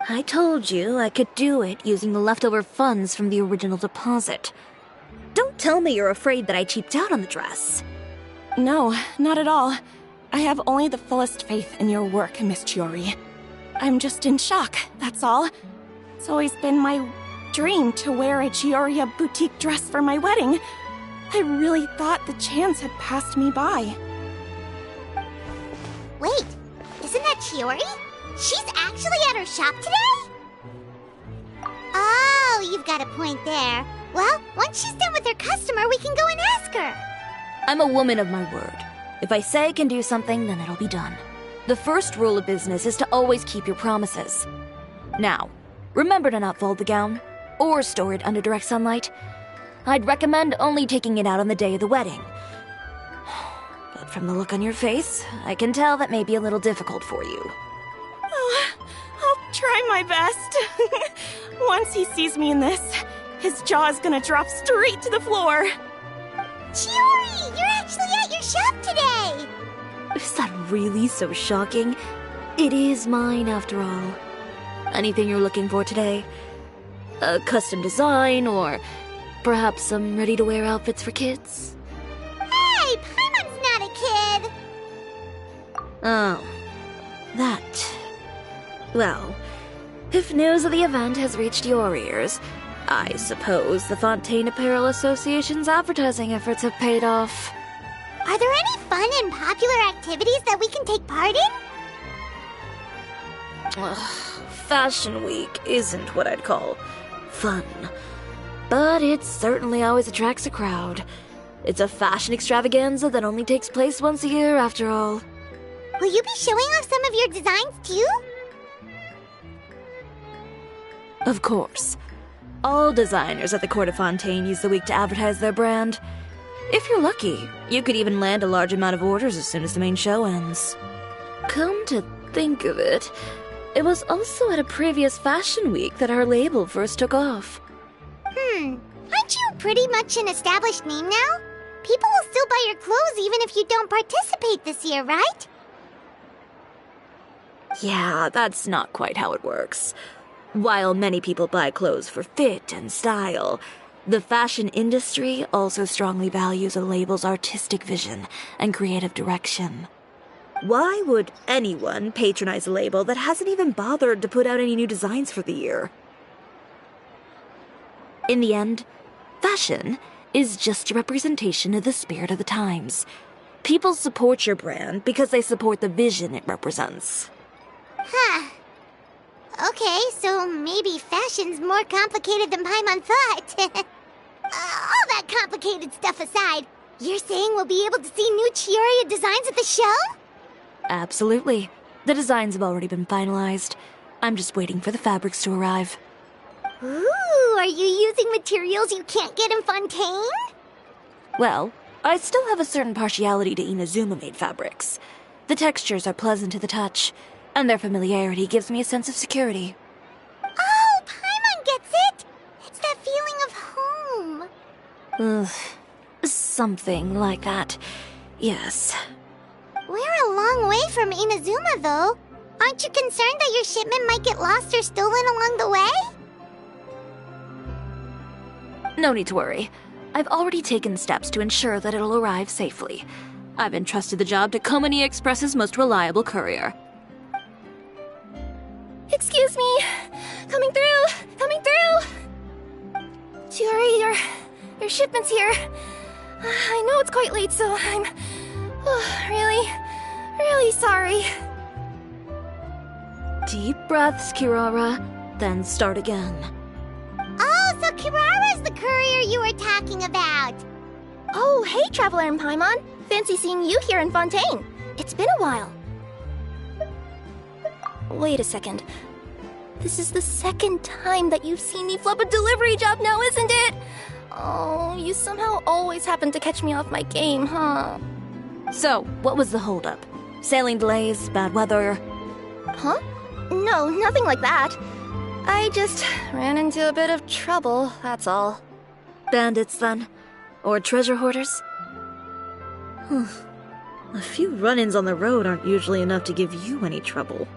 I told you I could do it using the leftover funds from the original deposit. Don't tell me you're afraid that I cheaped out on the dress. No, not at all. I have only the fullest faith in your work, Miss Chiori. I'm just in shock, that's all. It's always been my dream to wear a Chiori boutique dress for my wedding. I really thought the chance had passed me by. Wait, isn't that Chiori? She's actually at her shop today? Oh, you've got a point there. Well, once she's done with her customer, we can go and ask her. I'm a woman of my word. If I say I can do something, then it'll be done. The first rule of business is to always keep your promises. Now, remember to not fold the gown, or store it under direct sunlight. I'd recommend only taking it out on the day of the wedding. But from the look on your face, I can tell that may be a little difficult for you. Oh, I'll try my best. Once he sees me in this, his jaw is gonna drop straight to the floor. Chiori, you're actually at your shop today! Is that really so shocking? It is mine, after all. Anything you're looking for today? A custom design, or perhaps some ready-to-wear outfits for kids? Hey, Paimon's not a kid! Oh, that. Well, if news of the event has reached your ears, I suppose the Fontaine Apparel Association's advertising efforts have paid off. Are there any fun and popular activities that we can take part in? Ugh, Fashion Week isn't what I'd call fun. But it certainly always attracts a crowd. It's a fashion extravaganza that only takes place once a year, after all. Will you be showing off some of your designs, too? Of course. All designers at the Court of Fontaine use the week to advertise their brand. If you're lucky, you could even land a large amount of orders as soon as the main show ends. Come to think of it, it was also at a previous fashion week that our label first took off. Aren't you pretty much an established name now? People will still buy your clothes even if you don't participate this year, right? Yeah, that's not quite how it works. While many people buy clothes for fit and style, the fashion industry also strongly values a label's artistic vision and creative direction. Why would anyone patronize a label that hasn't even bothered to put out any new designs for the year? In the end, fashion is just a representation of the spirit of the times. People support your brand because they support the vision it represents. Huh. Okay, so maybe fashion's more complicated than Paimon thought. All that complicated stuff aside, you're saying we'll be able to see new Chiori designs at the show? Absolutely. The designs have already been finalized. I'm just waiting for the fabrics to arrive. Ooh, are you using materials you can't get in Fontaine? Well, I still have a certain partiality to Inazuma-made fabrics. The textures are pleasant to the touch, and their familiarity gives me a sense of security. Oh, Paimon gets it! It's that feeling of home. Ugh, something like that. Yes. We're a long way from Inazuma, though. Aren't you concerned that your shipment might get lost or stolen along the way? No need to worry. I've already taken steps to ensure that it'll arrive safely. I've entrusted the job to Komani Express's most reliable courier. Excuse me! Coming through! Coming through! Chiori, your shipment's here. I know it's quite late, so I'm really sorry. Deep breaths, Kirara, then start again. Oh, so Kirara's the courier you were talking about. Oh, hey, Traveler and Paimon. Fancy seeing you here in Fontaine. It's been a while. Wait a second. This is the second time that you've seen me flub a delivery job now, isn't it? Oh, you somehow always happen to catch me off my game, huh? So, what was the holdup? Sailing delays, bad weather? Huh? No, nothing like that. I just ran into a bit of trouble, that's all. Bandits, then? Or treasure hoarders? A few run-ins on the road aren't usually enough to give you any trouble.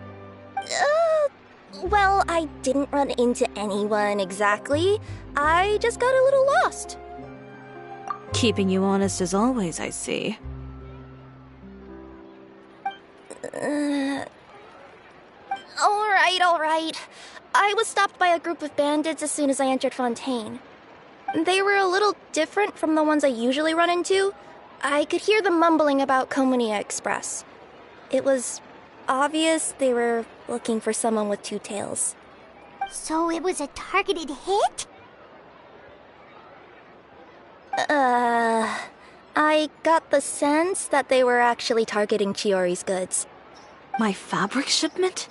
Well, I didn't run into anyone exactly. I just got a little lost. Keeping you honest as always, I see. Alright. I was stopped by a group of bandits as soon as I entered Fontaine. They were a little different from the ones I usually run into. I could hear them mumbling about Komunia Express. It was obvious they were looking for someone with two tails. So it was a targeted hit? I got the sense that they were actually targeting Chiori's goods. My fabric shipment?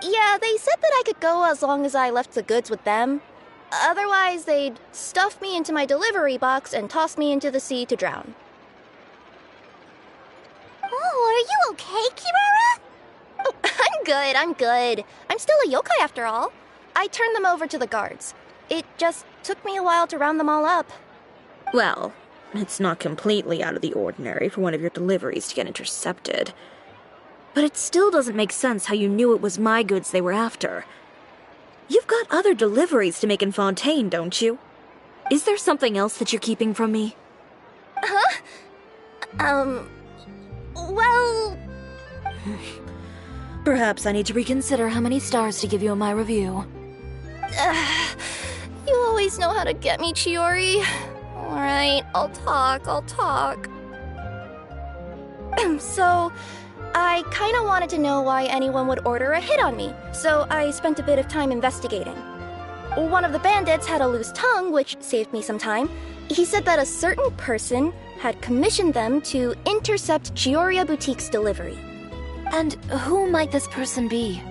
Yeah, they said that I could go as long as I left the goods with them. Otherwise, they'd stuff me into my delivery box and toss me into the sea to drown. Oh, are you okay, Kirara? Oh, I'm good. I'm still a yokai after all. I turned them over to the guards. It just took me a while to round them all up. Well, it's not completely out of the ordinary for one of your deliveries to get intercepted. But it still doesn't make sense how you knew it was my goods they were after. You've got other deliveries to make in Fontaine, don't you? Is there something else that you're keeping from me? Well... Perhaps I need to reconsider how many stars to give you in my review. You always know how to get me, Chiori. Alright, I'll talk. So, I kinda wanted to know why anyone would order a hit on me, so I spent a bit of time investigating. One of the bandits had a loose tongue, which saved me some time. He said that a certain person had commissioned them to intercept Chiori Boutique's delivery. And who might this person be?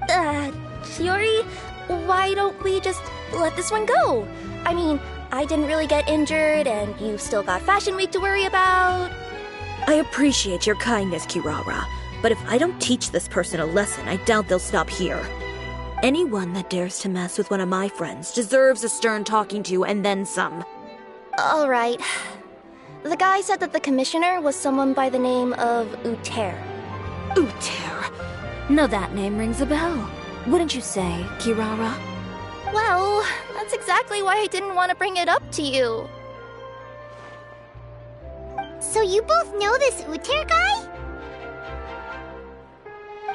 Chiori, why don't we just let this one go? I mean, I didn't really get injured, and you've still got Fashion Week to worry about. I appreciate your kindness, Kirara, but if I don't teach this person a lesson, I doubt they'll stop here. Anyone that dares to mess with one of my friends deserves a stern talking to and then some. Alright. The guy said that the commissioner was someone by the name of Uter. Uter. Now that name rings a bell. Wouldn't you say, Kirara? Well, that's exactly why I didn't want to bring it up to you. So you both know this Uter guy?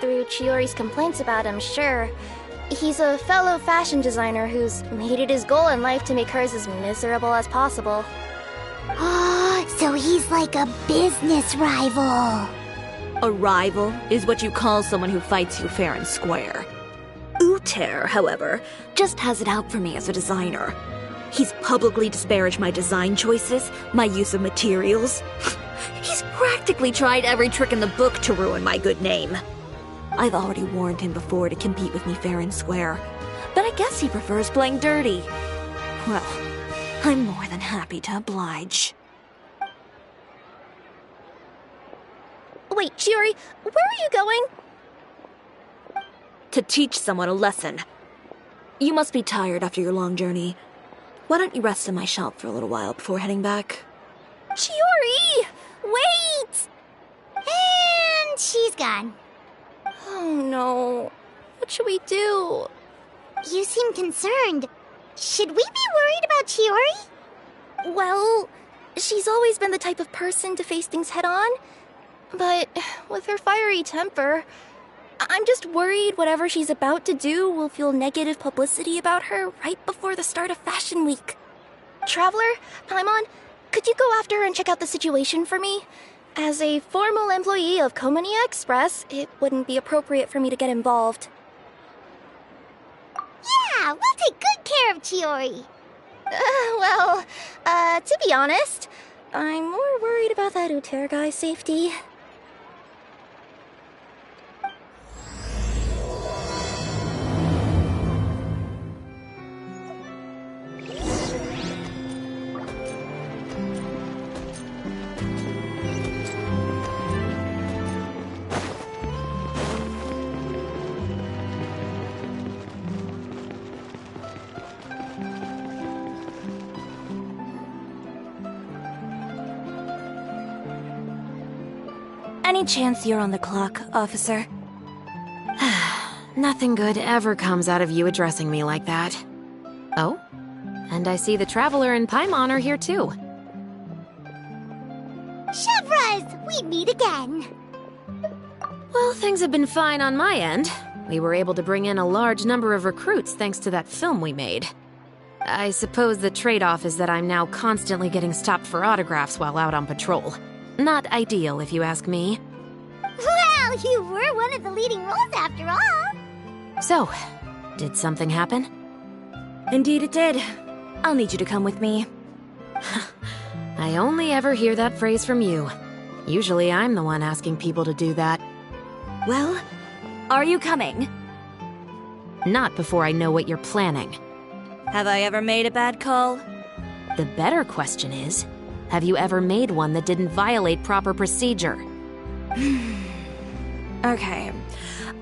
Through Chiori's complaints about him, sure. He's a fellow fashion designer who's made it his goal in life to make hers as miserable as possible. Oh, so he's like a business rival. A rival is what you call someone who fights you fair and square. Uter, however, just has it out for me as a designer. He's publicly disparaged my design choices, my use of materials. He's practically tried every trick in the book to ruin my good name. I've already warned him before to compete with me fair and square, but I guess he prefers playing dirty. Well, I'm more than happy to oblige. Wait, Chiori, where are you going? To teach someone a lesson. You must be tired after your long journey. Why don't you rest in my shop for a little while before heading back? Chiori! Wait! And she's gone. Oh no. What should we do? You seem concerned. Should we be worried about Chiori? Well, she's always been the type of person to face things head on. But with her fiery temper, I'm just worried whatever she's about to do will fuel negative publicity about her right before the start of Fashion Week. Traveler, Paimon, could you go after her and check out the situation for me? As a formal employee of Komunia Express, it wouldn't be appropriate for me to get involved. Yeah, we'll take good care of Chiori. To be honest, I'm more worried about that Uter guy's safety. Any chance you're on the clock, officer? Nothing good ever comes out of you addressing me like that. Oh? And I see the Traveler and Paimon are here too. Chevras, we meet again. Well, things have been fine on my end. We were able to bring in a large number of recruits thanks to that film we made. I suppose the trade-off is that I'm now constantly getting stopped for autographs while out on patrol. Not ideal, if you ask me. Well, you were one of the leading roles after all. So, did something happen? Indeed it did. I'll need you to come with me. I only ever hear that phrase from you. Usually I'm the one asking people to do that. Well, are you coming? Not before I know what you're planning. Have I ever made a bad call? The better question is, have you ever made one that didn't violate proper procedure? Okay.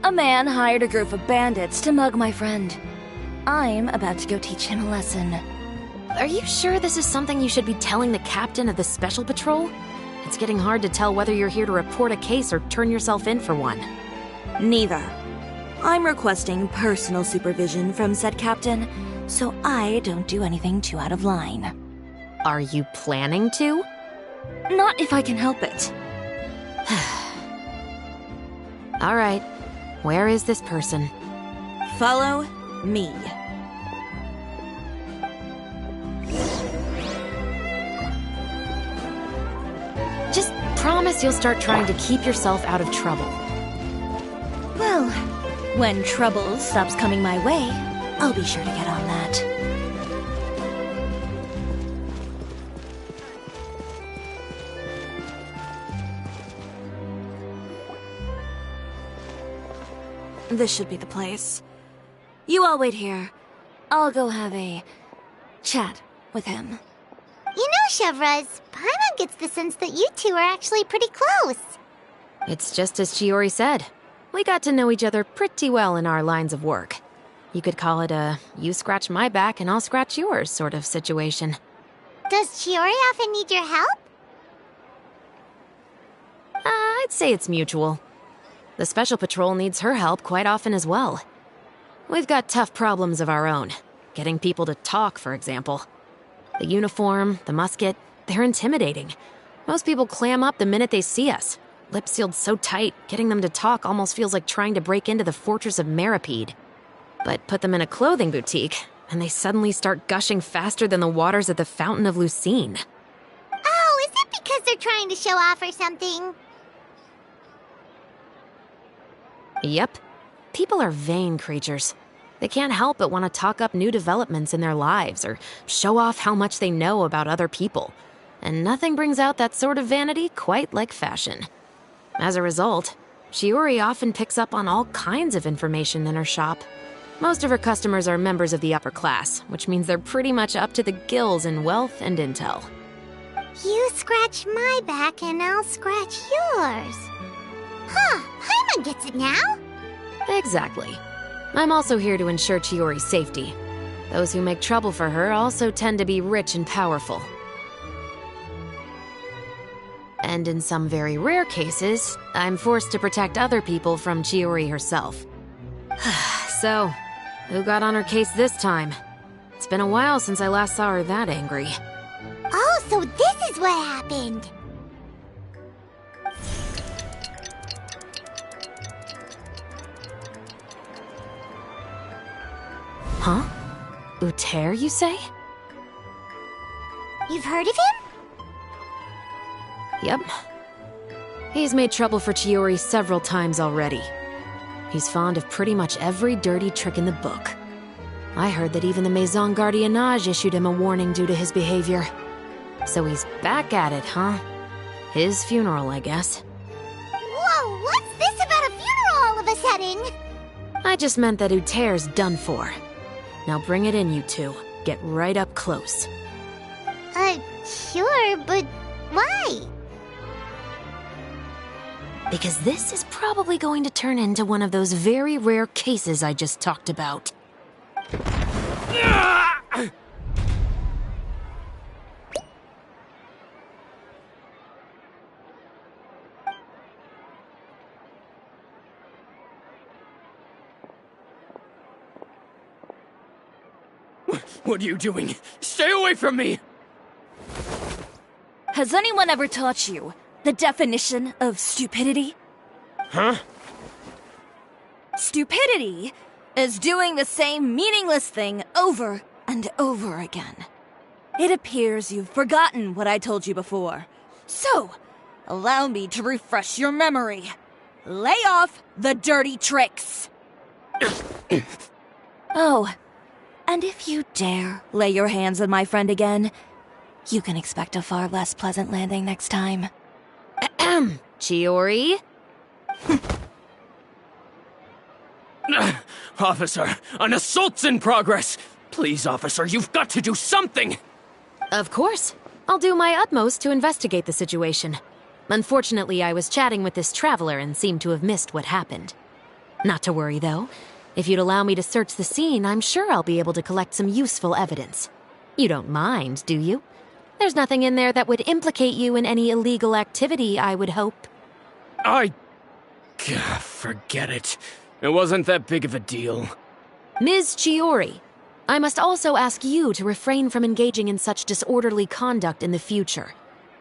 A man hired a group of bandits to mug my friend. I'm about to go teach him a lesson. Are you sure this is something you should be telling the captain of the Special Patrol? It's getting hard to tell whether you're here to report a case or turn yourself in for one. Neither. I'm requesting personal supervision from said captain, so I don't do anything too out of line. Are you planning to? Not if I can help it. All right. Where is this person? Follow me. Just promise you'll start trying to keep yourself out of trouble. Well, when trouble stops coming my way, I'll be sure to get on that. This should be the place. You all wait here. I'll go have a chat with him. You know, Chevras, Paimon gets the sense that you two are actually pretty close. It's just as Chiori said. We got to know each other pretty well in our lines of work. You could call it a you scratch my back and I'll scratch yours sort of situation. Does Chiori often need your help? I'd say it's mutual. The Special Patrol needs her help quite often as well. We've got tough problems of our own. Getting people to talk, for example. The uniform, the musket, they're intimidating. Most people clam up the minute they see us. Lips sealed so tight, getting them to talk almost feels like trying to break into the fortress of Meripede. But put them in a clothing boutique, and they suddenly start gushing faster than the waters at the Fountain of Lucine. Oh, is it because they're trying to show off or something? Yep. People are vain creatures. They can't help but want to talk up new developments in their lives or show off how much they know about other people. And nothing brings out that sort of vanity quite like fashion. As a result, Chiori often picks up on all kinds of information in her shop. Most of her customers are members of the upper class, which means they're pretty much up to the gills in wealth and intel. You scratch my back and I'll scratch yours. Huh, Paimon gets it now. Exactly. I'm also here to ensure Chiori's safety. Those who make trouble for her also tend to be rich and powerful. And in some very rare cases, I'm forced to protect other people from Chiori herself. So, who got on her case this time? It's been a while since I last saw her that angry. Oh, so this is what happened. Huh? Uter, you say? You've heard of him? Yep. He's made trouble for Chiori several times already. He's fond of pretty much every dirty trick in the book. I heard that even the Maison Gardiennage issued him a warning due to his behavior. So he's back at it, huh? His funeral, I guess. Whoa, what's this about a funeral all of a sudden? I just meant that Uter's done for. Now bring it in, you two. Get right up close. Sure, but why? Because this is probably going to turn into one of those very rare cases I just talked about. What are you doing? Stay away from me! Has anyone ever taught you the definition of stupidity? Huh? Stupidity is doing the same meaningless thing over and over again. It appears you've forgotten what I told you before. So, allow me to refresh your memory. Lay off the dirty tricks! Oh, and if you dare lay your hands on my friend again, you can expect a far less pleasant landing next time. Ahem. Chiori? Officer, an assault's in progress! Please, officer, you've got to do something! Of course. I'll do my utmost to investigate the situation. Unfortunately, I was chatting with this traveler and seemed to have missed what happened. Not to worry, though. If you'd allow me to search the scene, I'm sure I'll be able to collect some useful evidence. You don't mind, do you? There's nothing in there that would implicate you in any illegal activity, I would hope. Forget it. It wasn't that big of a deal. Ms. Chiori, I must also ask you to refrain from engaging in such disorderly conduct in the future,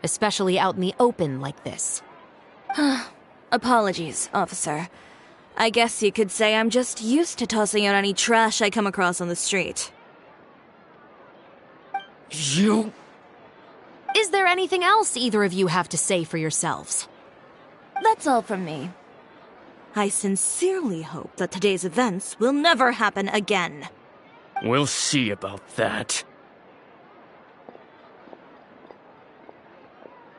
especially out in the open like this. Apologies, officer. I guess you could say I'm just used to tossing out any trash I come across on the street. You... Is there anything else either of you have to say for yourselves? That's all from me. I sincerely hope that today's events will never happen again. We'll see about that.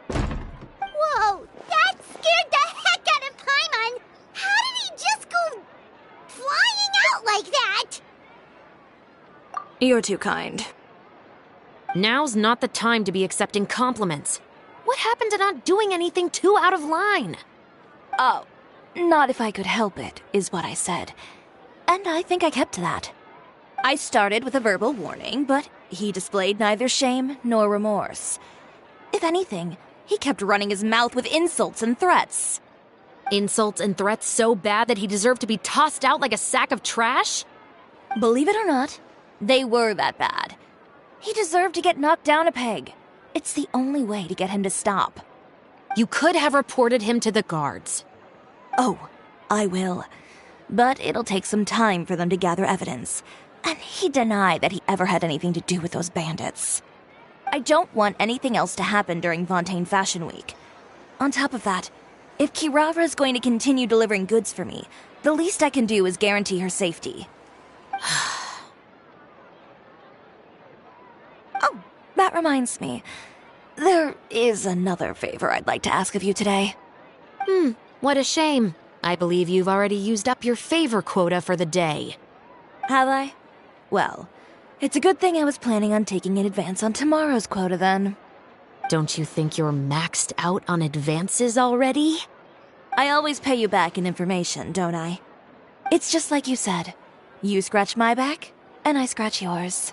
Whoa, that scared the heck out of Paimon! How did he just go flying out like that? You're too kind. Now's not the time to be accepting compliments. What happened to not doing anything too out of line? Oh, not if I could help it, is what I said. And I think I kept to that. I started with a verbal warning, but he displayed neither shame nor remorse. If anything, he kept running his mouth with insults and threats. Insults and threats so bad that he deserved to be tossed out like a sack of trash? Believe it or not, they were that bad. He deserved to get knocked down a peg. It's the only way to get him to stop. You could have reported him to the guards. Oh, I will. But it'll take some time for them to gather evidence. And he denied that he ever had anything to do with those bandits. I don't want anything else to happen during Fontaine Fashion Week. On top of that, if Kirara is going to continue delivering goods for me, the least I can do is guarantee her safety. Oh, that reminds me. There is another favor I'd like to ask of you today. What a shame. I believe you've already used up your favor quota for the day. Have I? Well, it's a good thing I was planning on taking an advance on tomorrow's quota then. Don't you think you're maxed out on advances already? I always pay you back in information, don't I? It's just like you said. You scratch my back, and I scratch yours.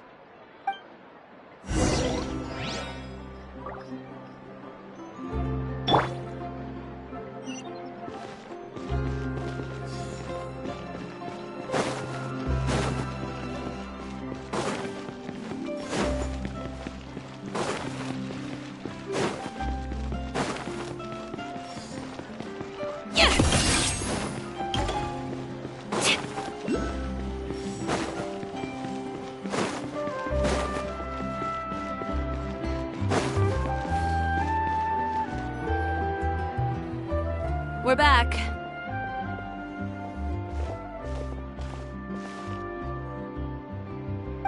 We're back.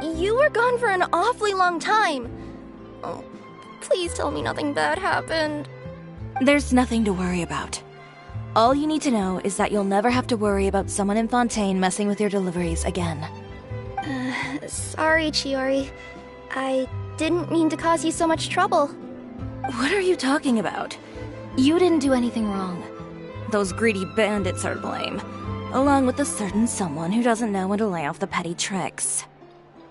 You were gone for an awfully long time. Oh, please tell me nothing bad happened. There's nothing to worry about. All you need to know is that you'll never have to worry about someone in Fontaine messing with your deliveries again. Sorry, Chiori. I didn't mean to cause you so much trouble. What are you talking about? You didn't do anything wrong. Those greedy bandits are to blame, along with a certain someone who doesn't know when to lay off the petty tricks.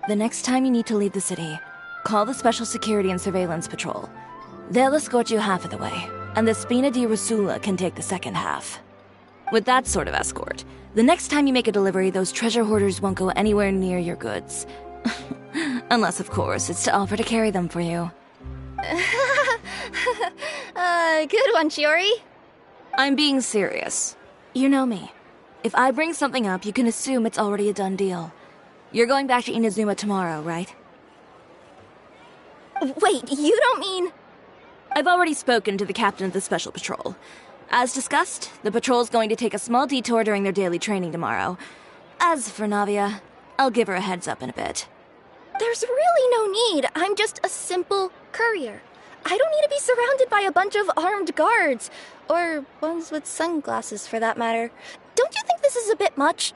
The next time you need to leave the city, call the Special Security and Surveillance Patrol. They'll escort you half of the way, and the Spina di Rusula can take the second half. With that sort of escort, the next time you make a delivery, those treasure hoarders won't go anywhere near your goods. Unless, of course, it's to offer to carry them for you. Good one, Chiori. I'm being serious. You know me. If I bring something up, you can assume it's already a done deal. You're going back to Inazuma tomorrow, right? Wait, you don't mean... I've already spoken to the captain of the Special Patrol. As discussed, the patrol's going to take a small detour during their daily training tomorrow. As for Navia, I'll give her a heads up in a bit. There's really no need. I'm just a simple courier. I don't need to be surrounded by a bunch of armed guards. Or ones with sunglasses, for that matter. Don't you think this is a bit much?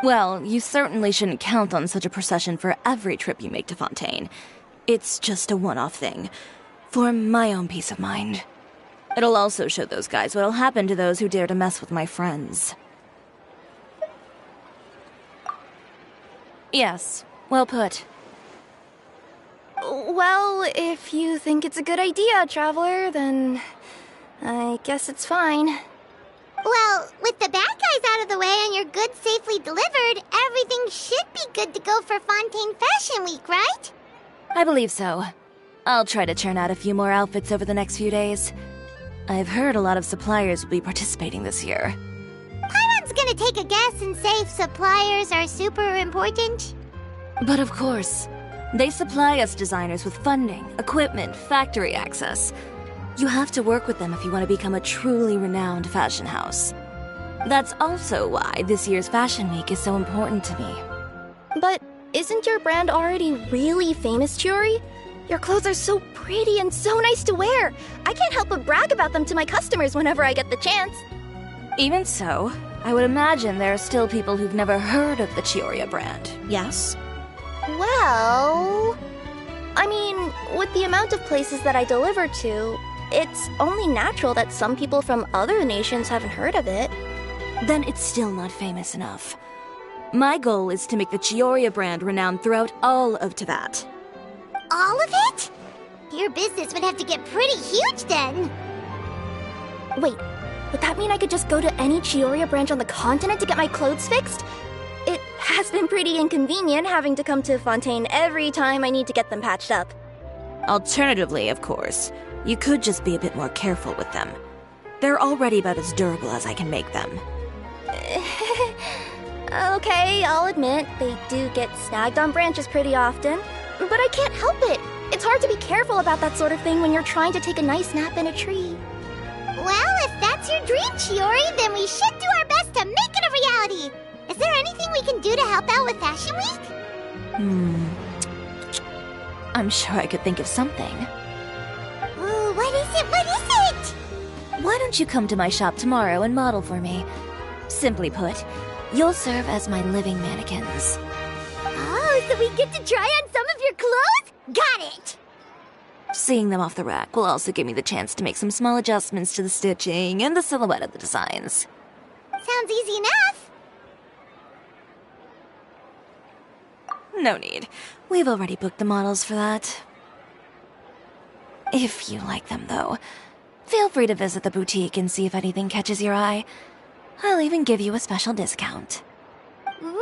Well, you certainly shouldn't count on such a procession for every trip you make to Fontaine. It's just a one-off thing. For my own peace of mind. It'll also show those guys what'll happen to those who dare to mess with my friends. Yes, well put. Well, if you think it's a good idea, Traveler, then I guess it's fine. Well, with the bad guys out of the way and your goods safely delivered, everything should be good to go for Fontaine Fashion Week, right? I believe so. I'll try to churn out a few more outfits over the next few days. I've heard a lot of suppliers will be participating this year. Paimon's gonna take a guess and say suppliers are super important. But of course, they supply us designers with funding, equipment, factory access. You have to work with them if you want to become a truly renowned fashion house. That's also why this year's Fashion Week is so important to me. But isn't your brand already really famous, Chiori? Your clothes are so pretty and so nice to wear. I can't help but brag about them to my customers whenever I get the chance. Even so, I would imagine there are still people who've never heard of the Chiori brand, yes? Well... I mean, with the amount of places that I deliver to, it's only natural that some people from other nations haven't heard of it. Then it's still not famous enough. My goal is to make the Chiori brand renowned throughout all of Teyvat. All of it? Your business would have to get pretty huge then. Wait, would that mean I could just go to any Chiori branch on the continent to get my clothes fixed? It has been pretty inconvenient having to come to Fontaine every time I need to get them patched up. Alternatively, of course, you could just be a bit more careful with them. They're already about as durable as I can make them. Okay, I'll admit, they do get snagged on branches pretty often. But I can't help it. It's hard to be careful about that sort of thing when you're trying to take a nice nap in a tree. Well, if that's your dream, Chiori, then we should do our best to make it a reality. Is there anything we can do to help out with Fashion Week? I'm sure I could think of something. Ooh, what is it? What is it? Why don't you come to my shop tomorrow and model for me? Simply put, you'll serve as my living mannequins. Oh, so we get to try on some of your clothes? Got it! Seeing them off the rack will also give me the chance to make some small adjustments to the stitching and the silhouette of the designs. Sounds easy enough. No need. We've already booked the models for that. If you like them, though, feel free to visit the boutique and see if anything catches your eye. I'll even give you a special discount. Ooh,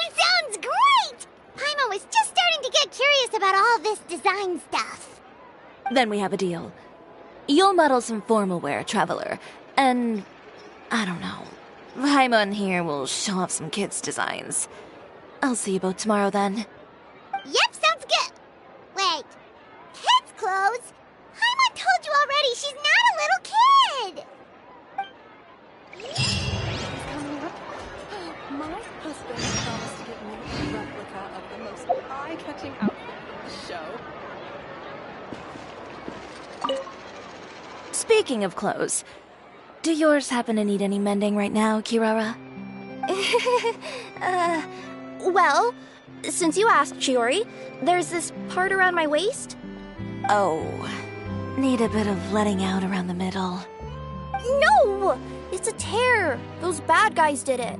sounds great! Paimon was just starting to get curious about all this design stuff. Then we have a deal. You'll model some formal wear, Traveler, and... I don't know. Paimon here will show off some kids' designs. I'll see you both tomorrow then. Yep, sounds good. Wait, kids' clothes? Paimon told you already she's not a little kid! My husband promised to get me a replica of the most eye-catching outfit in the show. Speaking of clothes, do yours happen to need any mending right now, Kirara? Well, since you asked, Chiori, there's this part around my waist. Oh, need a bit of letting out around the middle. No! It's a tear. Those bad guys did it.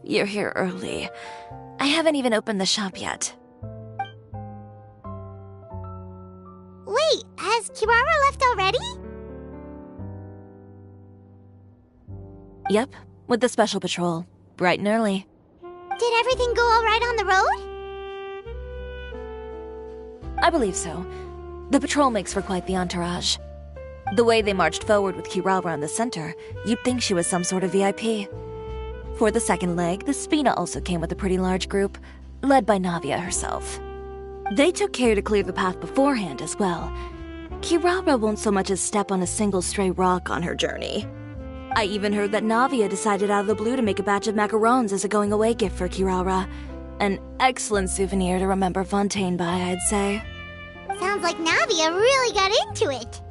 you're here early. I haven't even opened the shop yet. Wait, has Kirara left already? Yep, with the special patrol. Bright and early. Did everything go all right on the road? I believe so. The patrol makes for quite the entourage. The way they marched forward with Kirara in the center, you'd think she was some sort of VIP. For the second leg, the Spina also came with a pretty large group, led by Navia herself. They took care to clear the path beforehand as well. Kirara won't so much as step on a single stray rock on her journey. I even heard that Navia decided out of the blue to make a batch of macarons as a going-away gift for Kirara. An excellent souvenir to remember Fontaine by, I'd say. Sounds like Navia really got into it.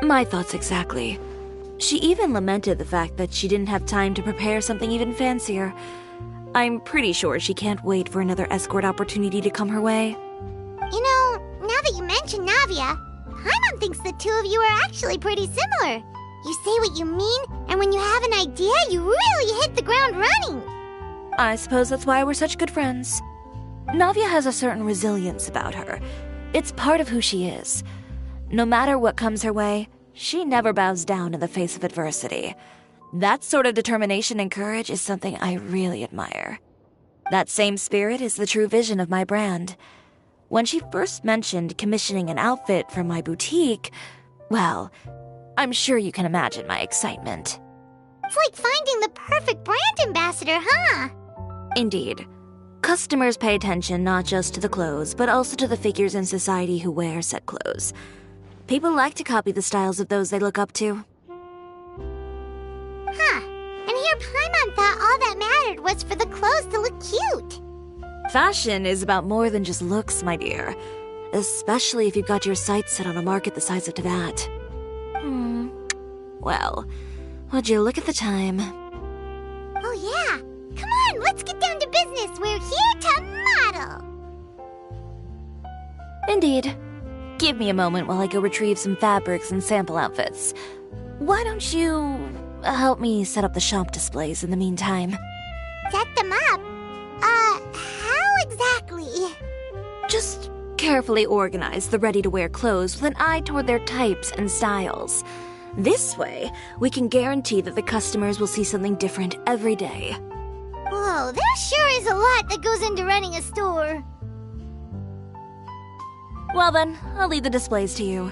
My thoughts exactly. She even lamented the fact that she didn't have time to prepare something even fancier. I'm pretty sure she can't wait for another escort opportunity to come her way. You know, now that you mention Navia, Paimon thinks the two of you are actually pretty similar. You say what you mean, and when you have an idea, you really hit the ground running. I suppose that's why we're such good friends. Navia has a certain resilience about her. It's part of who she is. No matter what comes her way, she never bows down in the face of adversity. That sort of determination and courage is something I really admire. That same spirit is the true vision of my brand. When she first mentioned commissioning an outfit for my boutique, well, I'm sure you can imagine my excitement. It's like finding the perfect brand ambassador, huh? Indeed. Customers pay attention not just to the clothes, but also to the figures in society who wear said clothes. People like to copy the styles of those they look up to. Huh. And here Paimon thought all that mattered was for the clothes to look cute. Fashion is about more than just looks, my dear. Especially if you've got your sights set on a market the size of Teyvat. Well, would you look at the time? Oh yeah. Come on, let's get down to business. We're here to model. Indeed. Give me a moment while I go retrieve some fabrics and sample outfits. Why don't you help me set up the shop displays in the meantime? Set them up? How exactly? Just carefully organize the ready-to-wear clothes with an eye toward their types and styles. This way, we can guarantee that the customers will see something different every day. Whoa, there sure is a lot that goes into running a store. Well then, I'll leave the displays to you.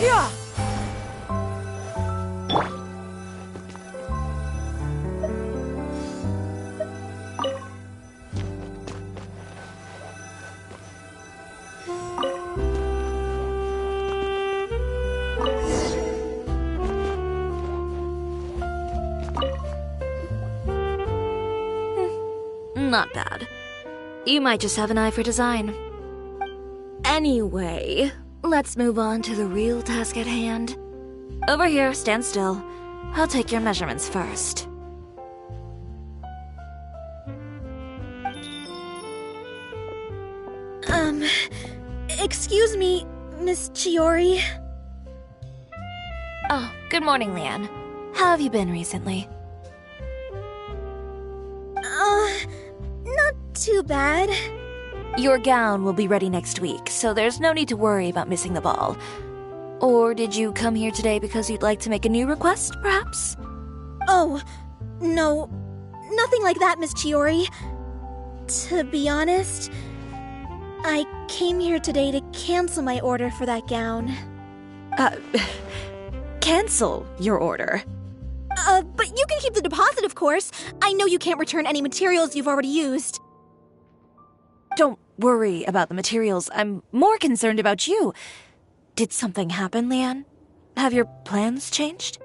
Yeah! Not bad. You might just have an eye for design. Anyway, let's move on to the real task at hand. Over here, stand still. I'll take your measurements first. Excuse me, Miss Chiori. Oh, good morning, Leanne. How have you been recently? Not too bad. Your gown will be ready next week, so there's no need to worry about missing the ball. Or did you come here today because you'd like to make a new request, perhaps? Oh, no. Nothing like that, Miss Chiori. To be honest, I came here today to cancel my order for that gown. Cancel your order. But you can keep the deposit, of course. I know you can't return any materials you've already used. Don't worry about the materials. I'm more concerned about you. Did something happen, Leanne? Have your plans changed?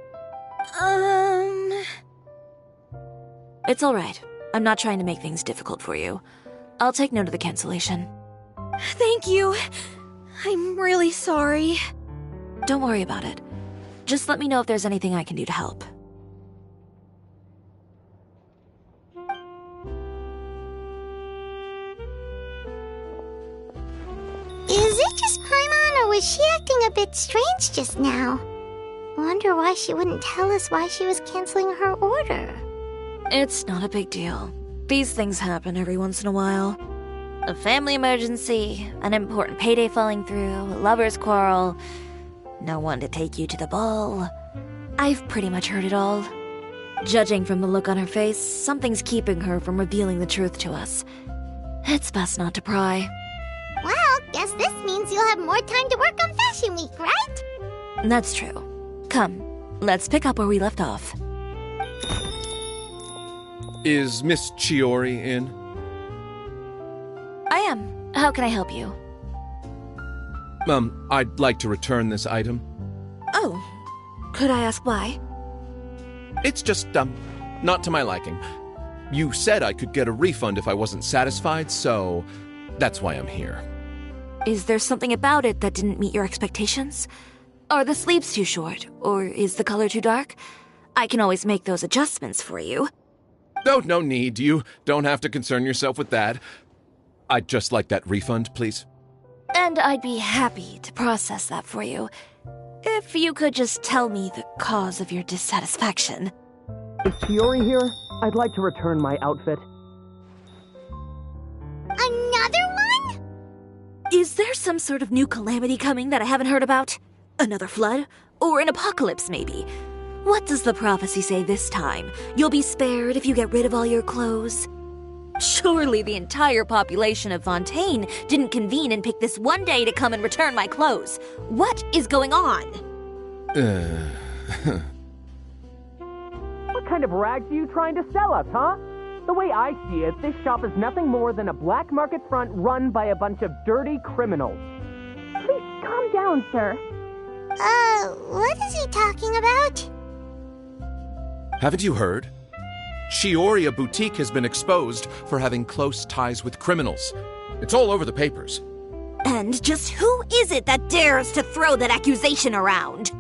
It's all right. I'm not trying to make things difficult for you. I'll take note of the cancellation. Thank you. I'm really sorry. Don't worry about it. Just let me know if there's anything I can do to help. Is it just Paimon, or was she acting a bit strange just now? Wonder why she wouldn't tell us why she was canceling her order. It's not a big deal. These things happen every once in a while. A family emergency, an important payday falling through, a lover's quarrel, no one to take you to the ball. I've pretty much heard it all. Judging from the look on her face, something's keeping her from revealing the truth to us. It's best not to pry. Well, guess this means you'll have more time to work on Fashion Week, right? That's true. Come, let's pick up where we left off. Is Miss Chiori in? I am. How can I help you? I'd like to return this item. Oh, could I ask why? It's just, not to my liking. You said I could get a refund if I wasn't satisfied, so that's why I'm here. Is there something about it that didn't meet your expectations? Are the sleeves too short, or is the color too dark? I can always make those adjustments for you. Oh, no need. You don't have to concern yourself with that. I'd just like that refund, please. And I'd be happy to process that for you. If you could just tell me the cause of your dissatisfaction. Is Chiori here? I'd like to return my outfit. Another one? Is there some sort of new calamity coming that I haven't heard about? Another flood? Or an apocalypse, maybe? What does the prophecy say this time? You'll be spared if you get rid of all your clothes? Surely the entire population of Fontaine didn't convene and pick this one day to come and return my clothes. What is going on? What kind of rags are you trying to sell us, huh? The way I see it, this shop is nothing more than a black market front run by a bunch of dirty criminals. Please calm down, sir. What is he talking about? Haven't you heard? Chiori Boutique has been exposed for having close ties with criminals. It's all over the papers. And just who is it that dares to throw that accusation around?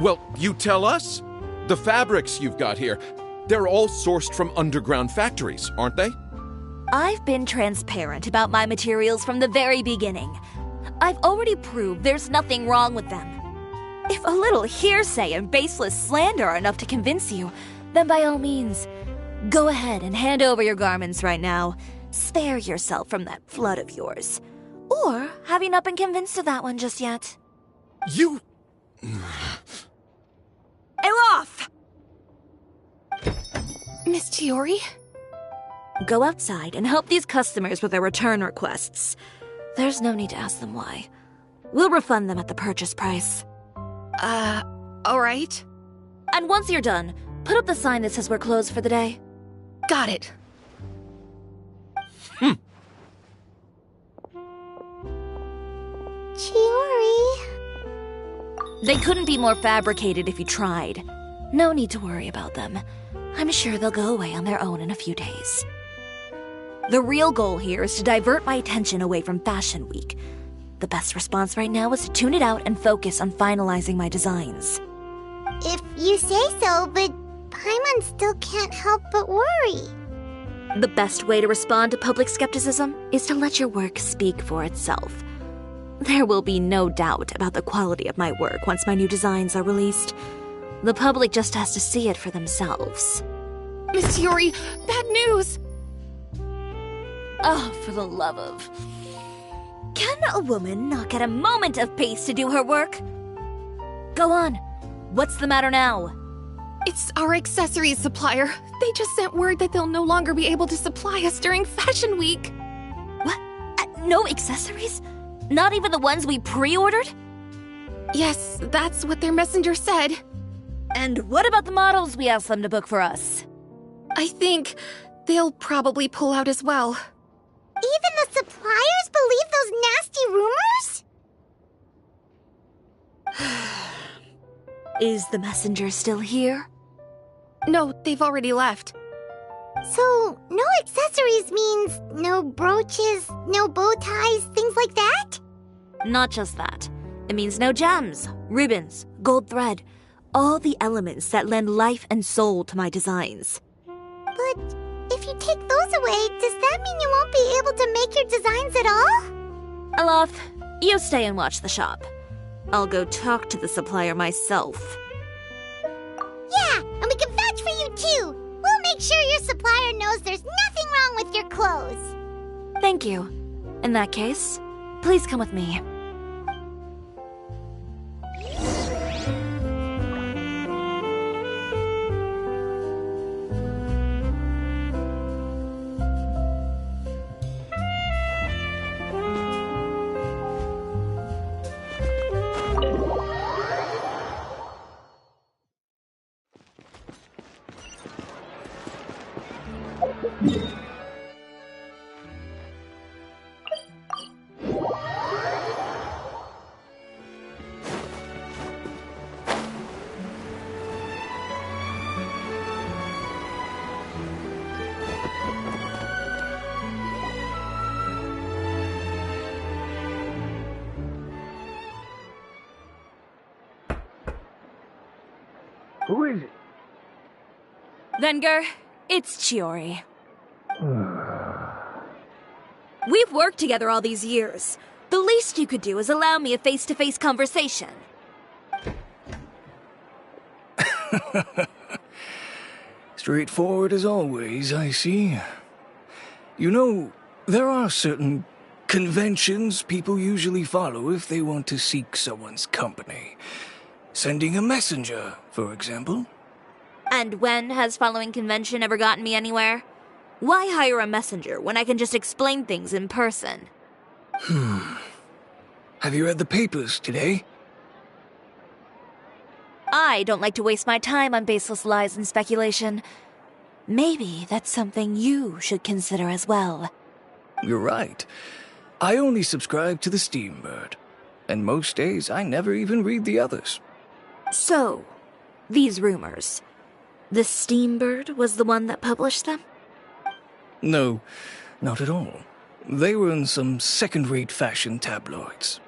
Well, you tell us. The fabrics you've got here, they're all sourced from underground factories, aren't they? I've been transparent about my materials from the very beginning. I've already proved there's nothing wrong with them. If a little hearsay and baseless slander are enough to convince you, then by all means, go ahead and hand over your garments right now. Spare yourself from that flood of yours. Or have you not been convinced of that one just yet? You... Elof! Miss Chiori? Go outside and help these customers with their return requests. There's no need to ask them why. We'll refund them at the purchase price. Alright. And once you're done, put up the sign that says we're closed for the day. Got it. Chiori. They couldn't be more fabricated if you tried. No need to worry about them. I'm sure they'll go away on their own in a few days. The real goal here is to divert my attention away from Fashion Week. The best response right now is to tune it out and focus on finalizing my designs. If you say so, but Paimon still can't help but worry. The best way to respond to public skepticism is to let your work speak for itself. There will be no doubt about the quality of my work once my new designs are released. The public just has to see it for themselves. Miss Chiori, bad news! Oh, for the love of... Can a woman not get a moment of peace to do her work? Go on. What's the matter now? It's our accessories supplier. They just sent word that they'll no longer be able to supply us during Fashion Week. What? No accessories? Not even the ones we pre-ordered? Yes, that's what their messenger said. And what about the models we asked them to book for us? I think they'll probably pull out as well. Even the suppliers believe those nasty rumors? Is the messenger still here? No, they've already left. So, no accessories means no brooches, no bow ties, things like that? Not just that. It means no gems, ribbons, gold thread, all the elements that lend life and soul to my designs. But if you take those away, does that mean you won't be able to make your designs at all? Aloth, you stay and watch the shop. I'll go talk to the supplier myself. Yeah, and we can vouch for you too. We'll make sure your supplier knows there's nothing wrong with your clothes. Thank you. In that case, please come with me. Who is it? Venger, it's Chiori. We've worked together all these years. The least you could do is allow me a face-to-face conversation. Straightforward as always, I see. You know, there are certain conventions people usually follow if they want to seek someone's company. Sending a messenger, for example. And when has following convention ever gotten me anywhere? Why hire a messenger when I can just explain things in person? Have you read the papers today? I don't like to waste my time on baseless lies and speculation. Maybe that's something you should consider as well. You're right. I only subscribe to the Steambird. And most days I never even read the others. So, these rumors. The Steambird was the one that published them? No, not at all. They were in some second-rate fashion tabloids.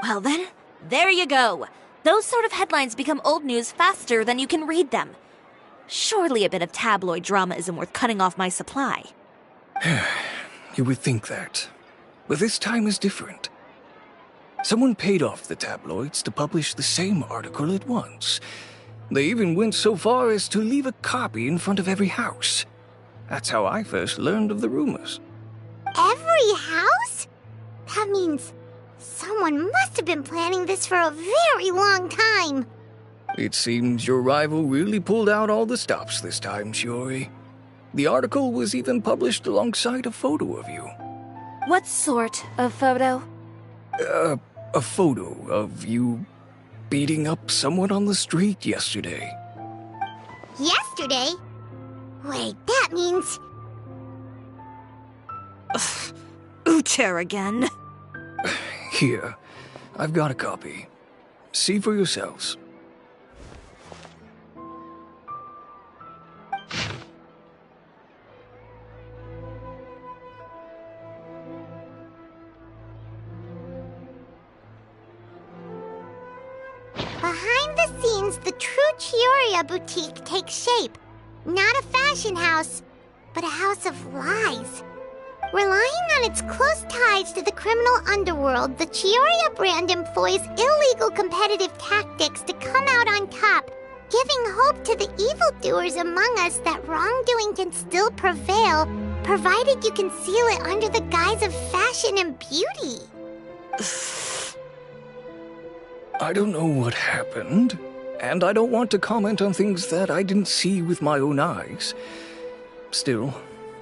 Well then, there you go. Those sort of headlines become old news faster than you can read them. Surely a bit of tabloid drama isn't worth cutting off my supply. You would think that. But this time is different. Someone paid off the tabloids to publish the same article at once. They even went so far as to leave a copy in front of every house. That's how I first learned of the rumors. Every house? That means someone must have been planning this for a very long time. It seems your rival really pulled out all the stops this time, Chiori. The article was even published alongside a photo of you. What sort of photo? A photo of you beating up someone on the street yesterday. Yesterday? Wait, that means... Ucher again. Here, I've got a copy. See for yourselves. Behind the scenes, the true Chiori boutique takes shape. Not a fashion house, but a house of lies. Relying on its close ties to the criminal underworld, the Chiori brand employs illegal competitive tactics to come out on top, giving hope to the evildoers among us that wrongdoing can still prevail, provided you conceal it under the guise of fashion and beauty. I don't know what happened, and I don't want to comment on things that I didn't see with my own eyes. Still,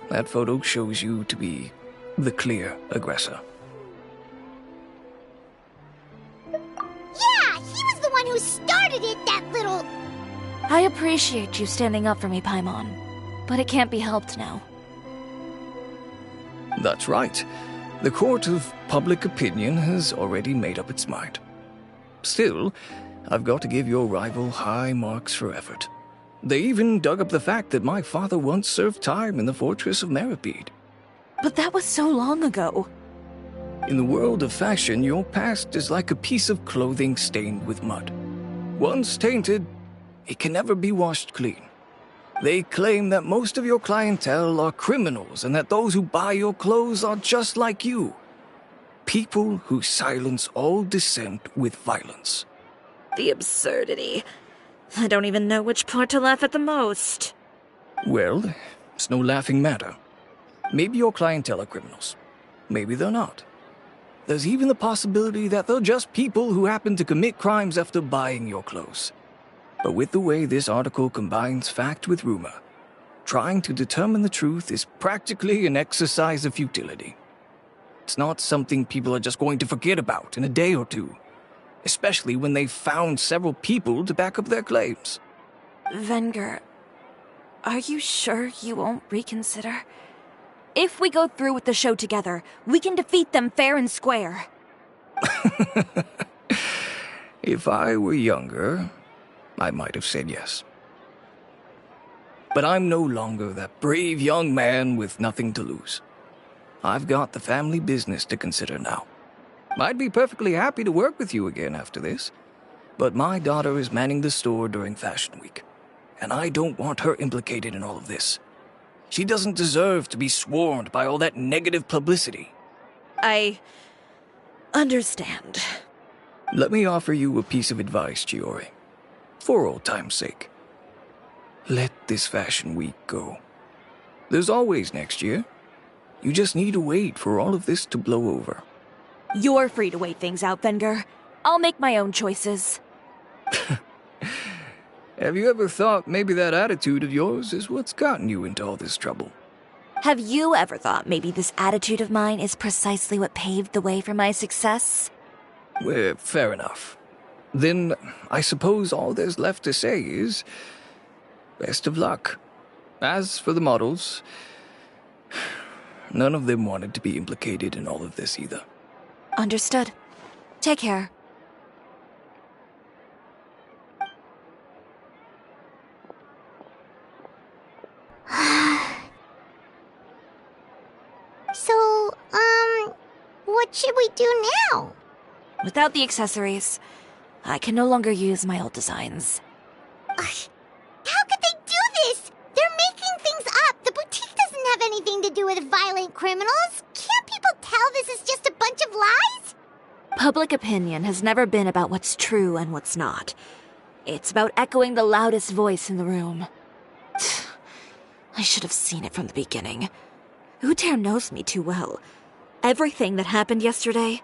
that photo shows you to be the clear aggressor. Yeah, he was the one who started it, that little... I appreciate you standing up for me, Paimon, but it can't be helped now. That's right. The court of public opinion has already made up its mind. Still, I've got to give your rival high marks for effort. They even dug up the fact that my father once served time in the fortress of Meripede. But that was so long ago. In the world of fashion, your past is like a piece of clothing stained with mud. Once tainted, it can never be washed clean. They claim that most of your clientele are criminals and that those who buy your clothes are just like you. People who silence all dissent with violence. The absurdity. I don't even know which part to laugh at the most. Well, it's no laughing matter. Maybe your clientele are criminals. Maybe they're not. There's even the possibility that they're just people who happen to commit crimes after buying your clothes. But with the way this article combines fact with rumor, trying to determine the truth is practically an exercise of futility. It's not something people are just going to forget about in a day or two, especially when they've found several people to back up their claims. Venger, are you sure you won't reconsider? If we go through with the show together, we can defeat them fair and square. If I were younger, I might have said yes. But I'm no longer that brave young man with nothing to lose. I've got the family business to consider now. I'd be perfectly happy to work with you again after this, but my daughter is manning the store during Fashion Week, and I don't want her implicated in all of this. She doesn't deserve to be swarmed by all that negative publicity. I understand. Let me offer you a piece of advice, Chiori. For old time's sake. Let this Fashion Week go. There's always next year. You just need to wait for all of this to blow over. You're free to wait things out, Venger. I'll make my own choices. Have you ever thought maybe that attitude of yours is what's gotten you into all this trouble? Have you ever thought maybe this attitude of mine is precisely what paved the way for my success? Well, fair enough. Then I suppose all there's left to say is, best of luck. As for the models, none of them wanted to be implicated in all of this either. Understood. Take care. So, what should we do now? Without the accessories, I can no longer use my old designs. How could they do this? They're making things up. The boutique doesn't have anything to do with violent criminals. Can't people tell this is just a bunch of lies? Public opinion has never been about what's true and what's not. It's about echoing the loudest voice in the room. I should have seen it from the beginning. Uter knows me too well. Everything that happened yesterday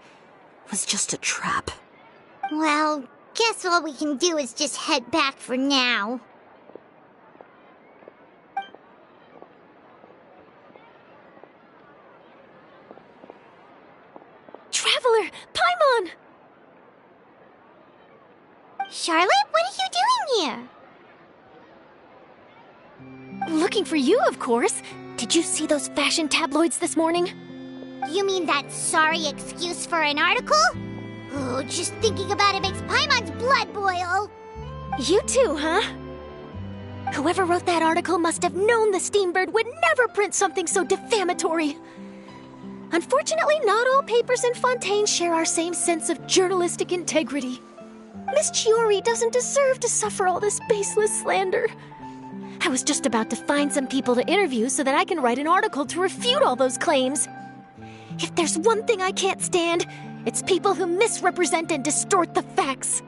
was just a trap. Well, guess all we can do is just head back for now. Traveler! Paimon! Charlotte, what are you doing here? Looking for you, of course. Did you see those fashion tabloids this morning? You mean that sorry excuse for an article? Oh, just thinking about it makes Paimon's blood boil. You too, huh? Whoever wrote that article must have known the Steambird would never print something so defamatory. Unfortunately, not all papers in Fontaine share our same sense of journalistic integrity. Miss Chiori doesn't deserve to suffer all this baseless slander. I was just about to find some people to interview so that I can write an article to refute all those claims. If there's one thing I can't stand, it's people who misrepresent and distort the facts.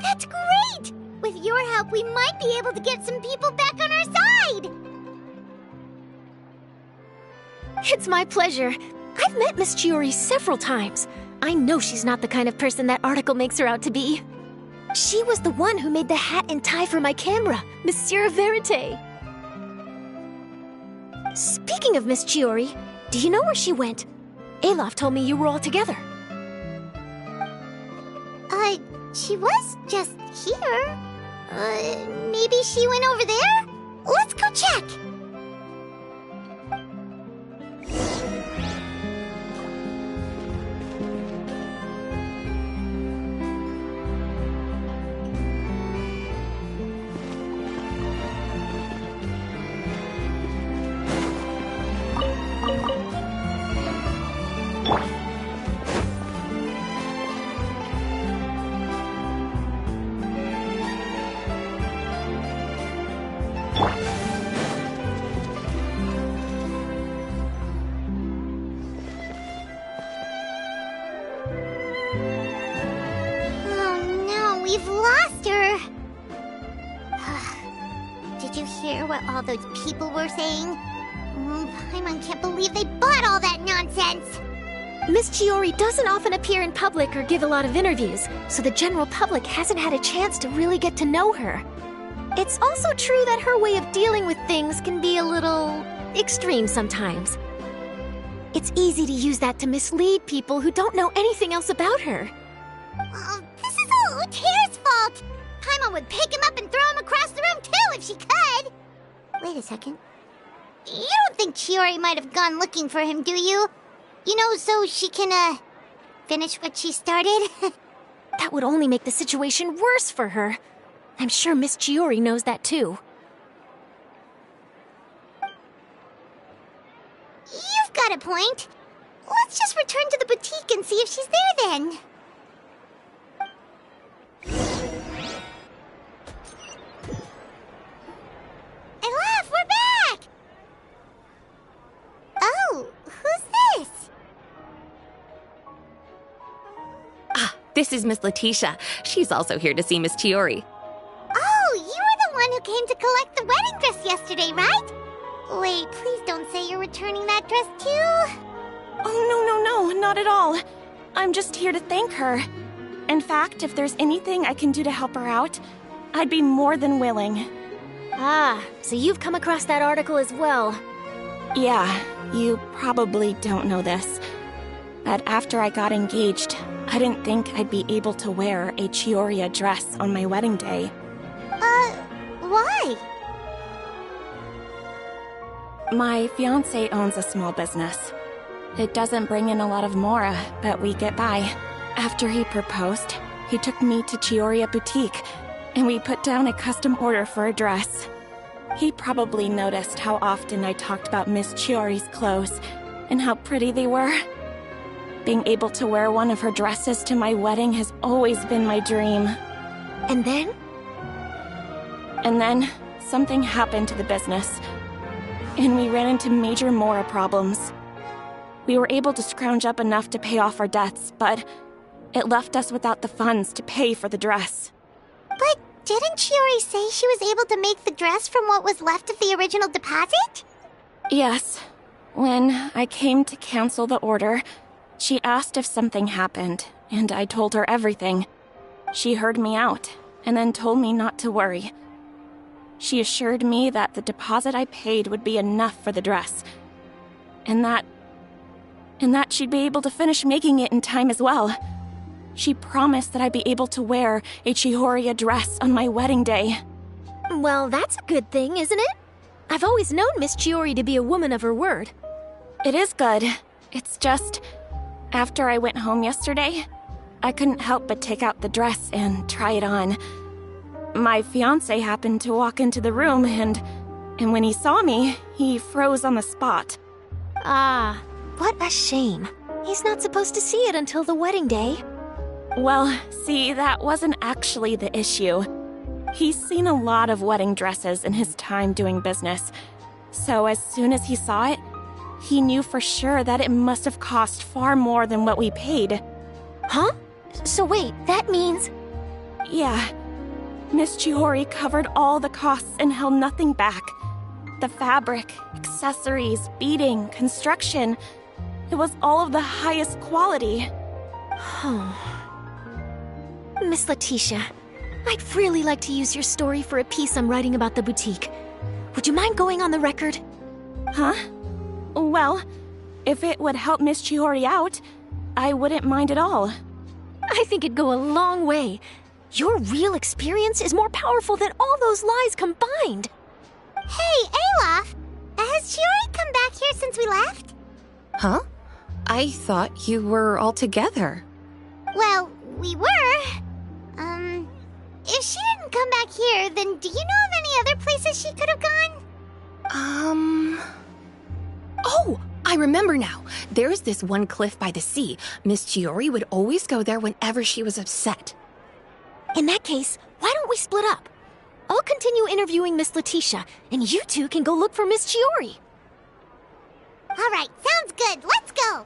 That's great! With your help, we might be able to get some people back on our side! It's my pleasure. I've met Miss Chiori several times. I know she's not the kind of person that article makes her out to be. She was the one who made the hat and tie for my camera, Monsieur Verite. Speaking of Miss Chiori, do you know where she went? Alof told me you were all together. She was just here. Maybe she went over there? Let's go check! you hear what all those people were saying? Paimon can't believe they bought all that nonsense! Miss Chiori doesn't often appear in public or give a lot of interviews, so the general public hasn't had a chance to really get to know her. It's also true that her way of dealing with things can be a little extreme sometimes. It's easy to use that to mislead people who don't know anything else about her. This is all Utear's fault! Paimon would pick him up and throw him across the room too if she could! Wait a second. You don't think Chiori might have gone looking for him, do you? You know, so she can, finish what she started? That would only make the situation worse for her. I'm sure Miss Chiori knows that too. You've got a point. Let's just return to the boutique and see if she's there then. Elaf, we're back! Oh, who's this? This is Miss Letitia. She's also here to see Miss Chiori. Oh, you were the one who came to collect the wedding dress yesterday, right? Wait, please don't say you're returning that dress too. Oh, no, not at all. I'm just here to thank her. In fact, if there's anything I can do to help her out, I'd be more than willing. Ah, so you've come across that article as well. Yeah, you probably don't know this, but after I got engaged, I didn't think I'd be able to wear a Chiori dress on my wedding day. Why? My fiancé owns a small business. It doesn't bring in a lot of mora, but we get by. After he proposed, he took me to Chiori Boutique, and we put down a custom order for a dress. He probably noticed how often I talked about Miss Chiori's clothes, and how pretty they were. Being able to wear one of her dresses to my wedding has always been my dream. And then? And then, something happened to the business, and we ran into major mora problems. We were able to scrounge up enough to pay off our debts, but it left us without the funds to pay for the dress. But didn't Chiori say she was able to make the dress from what was left of the original deposit? Yes. When I came to cancel the order, she asked if something happened, and I told her everything. She heard me out, and then told me not to worry. She assured me that the deposit I paid would be enough for the dress, and that she'd be able to finish making it in time as well. She promised that I'd be able to wear a Chiori dress on my wedding day. Well, that's a good thing, isn't it? I've always known Miss Chiori to be a woman of her word. It is good. It's just, after I went home yesterday, I couldn't help but take out the dress and try it on. My fiancé happened to walk into the room, and when he saw me, he froze on the spot. Ah, what a shame. He's not supposed to see it until the wedding day. Well, see, that wasn't actually the issue. He's seen a lot of wedding dresses in his time doing business, so as soon as he saw it, he knew for sure that it must have cost far more than what we paid. Huh? So wait, that means... Yeah. Miss Chiori covered all the costs and held nothing back. The fabric, accessories, beading, construction. It was all of the highest quality. Miss Letitia, I'd really like to use your story for a piece I'm writing about the boutique. Would you mind going on the record? Huh? Well, if it would help Miss Chiori out, I wouldn't mind at all. I think it'd go a long way. Your real experience is more powerful than all those lies combined. Hey, Olaf! Has Chiori come back here since we left? Huh? I thought you were all together. Well, we were. If she didn't come back here, then do you know of any other places she could have gone? Oh, I remember now. There's this one cliff by the sea. Miss Chiori would always go there whenever she was upset. In that case, why don't we split up? I'll continue interviewing Miss Letitia, and you two can go look for Miss Chiori. All right, sounds good. Let's go.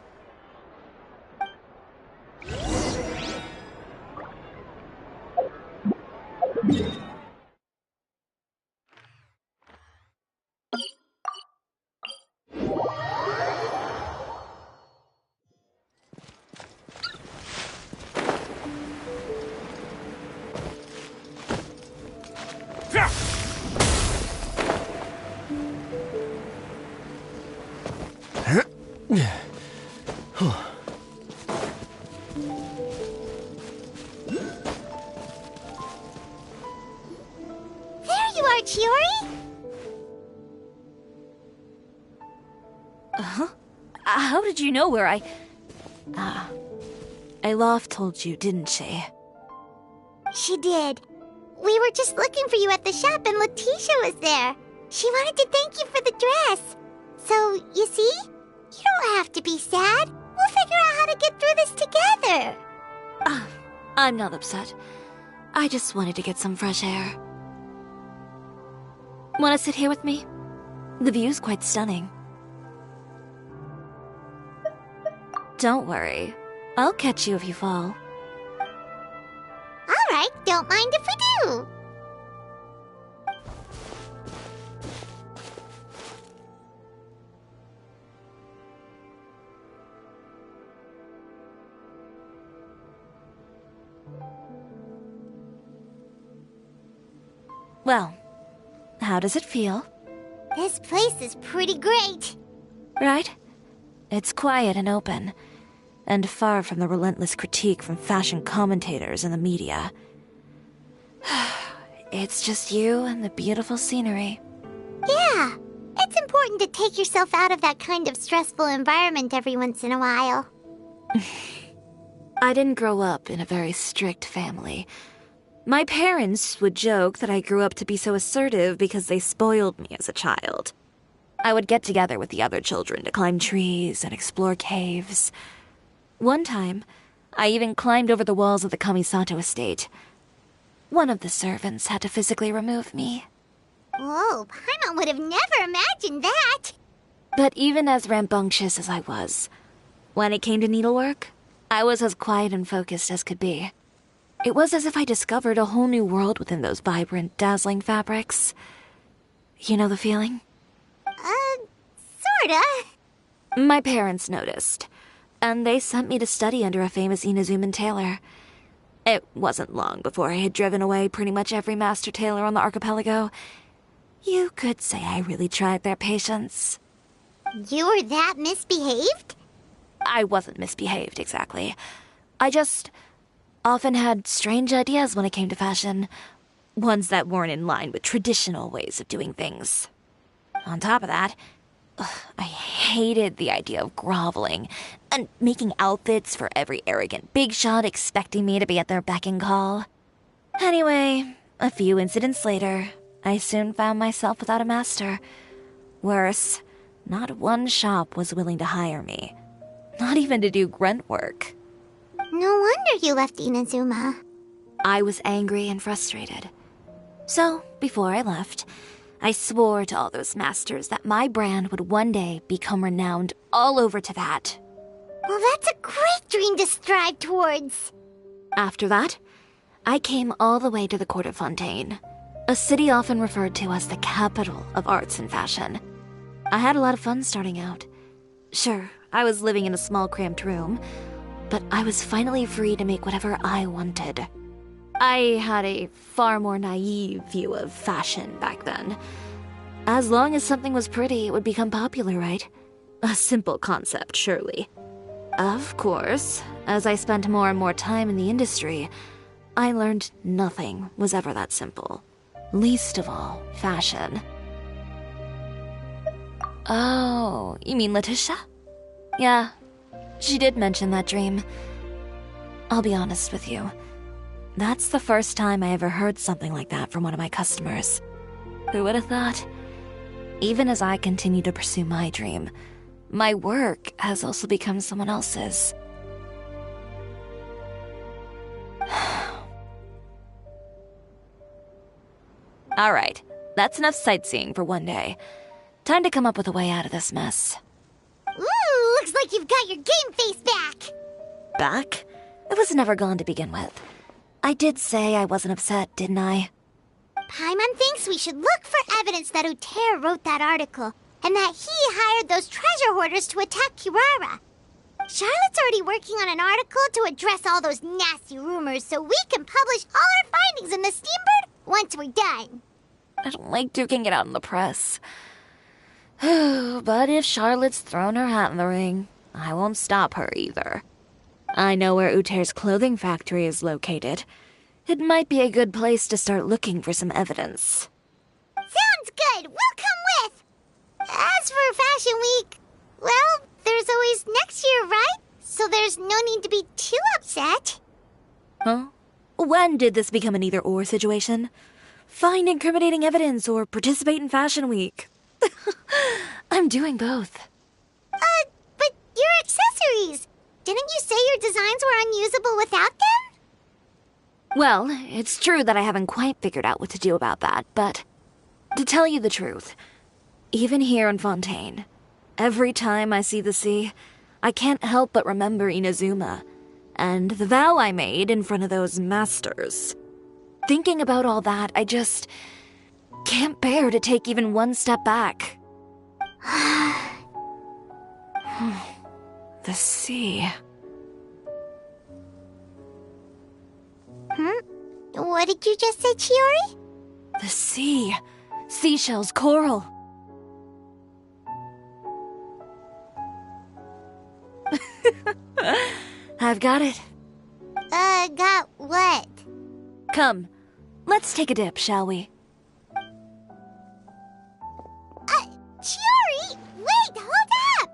There you are, Chiori! Huh? How did you know where I... Alof told you, didn't she? She did. We were just looking for you at the shop and Letitia was there. She wanted to thank you for the dress. So, you see? You don't have to be sad. We'll figure out how to get through this together. I'm not upset. I just wanted to get some fresh air. Want to sit here with me? The view's quite stunning. Don't worry. I'll catch you if you fall. All right, don't mind if we do. Well, how does it feel? This place is pretty great. Right? It's quiet and open, and far from the relentless critique from fashion commentators and the media. It's just you and the beautiful scenery. Yeah, it's important to take yourself out of that kind of stressful environment every once in a while. I didn't grow up in a very strict family. My parents would joke that I grew up to be so assertive because they spoiled me as a child. I would get together with the other children to climb trees and explore caves. One time, I even climbed over the walls of the Kamisato estate. One of the servants had to physically remove me. Whoa, Paimon would have never imagined that. But even as rambunctious as I was, when it came to needlework, I was as quiet and focused as could be. It was as if I discovered a whole new world within those vibrant, dazzling fabrics. You know the feeling? Sorta. My parents noticed, and they sent me to study under a famous Inazuman tailor. It wasn't long before I had driven away pretty much every master tailor on the archipelago. You could say I really tried their patience. You were that misbehaved? I wasn't misbehaved, exactly. I just often had strange ideas when it came to fashion. Ones that weren't in line with traditional ways of doing things. On top of that, I hated the idea of groveling and making outfits for every arrogant big shot expecting me to be at their beck and call. Anyway, a few incidents later, I soon found myself without a master. Worse, not one shop was willing to hire me. Not even to do grunt work. No wonder you left Inazuma. I was angry and frustrated. So, before I left, I swore to all those masters that my brand would one day become renowned all over to that. Well, that's a great dream to strive towards. After that, I came all the way to the court of Fontaine, a city often referred to as the capital of arts and fashion. I had a lot of fun starting out. Sure, I was living in a small cramped room, but I was finally free to make whatever I wanted. I had a far more naive view of fashion back then. As long as something was pretty, it would become popular, right? A simple concept, surely. Of course, as I spent more and more time in the industry, I learned nothing was ever that simple. Least of all, fashion. Oh, you mean Letitia? Yeah, she did mention that dream. I'll be honest with you. That's the first time I ever heard something like that from one of my customers. Who would have thought? Even as I continue to pursue my dream, my work has also become someone else's. Alright, that's enough sightseeing for one day. Time to come up with a way out of this mess. Ooh, looks like you've got your game face back. Back? It was never gone to begin with. I did say I wasn't upset, didn't I? Paimon thinks we should look for evidence that Uter wrote that article, and that he hired those treasure hoarders to attack Kirara. Charlotte's already working on an article to address all those nasty rumors so we can publish all our findings in the Steambird once we're done. I don't like duking it out in the press. But if Charlotte's thrown her hat in the ring, I won't stop her either. I know where Uter's clothing factory is located. It might be a good place to start looking for some evidence. Sounds good. We'll come with. As for Fashion Week, well, there's always next year, right? So there's no need to be too upset. Huh? When did this become an either-or situation? Find incriminating evidence or participate in Fashion Week. I'm doing both. But your accessories! Didn't you say your designs were unusable without them? Well, it's true that I haven't quite figured out what to do about that, but to tell you the truth, even here in Fontaine, every time I see the sea, I can't help but remember Inazuma and the vow I made in front of those masters. Thinking about all that, I just can't bear to take even one step back. The sea. What did you just say, Chiori? The sea. Seashells, coral. I've got it. Got what? Come, let's take a dip, shall we? Chiori! Wait, hold up!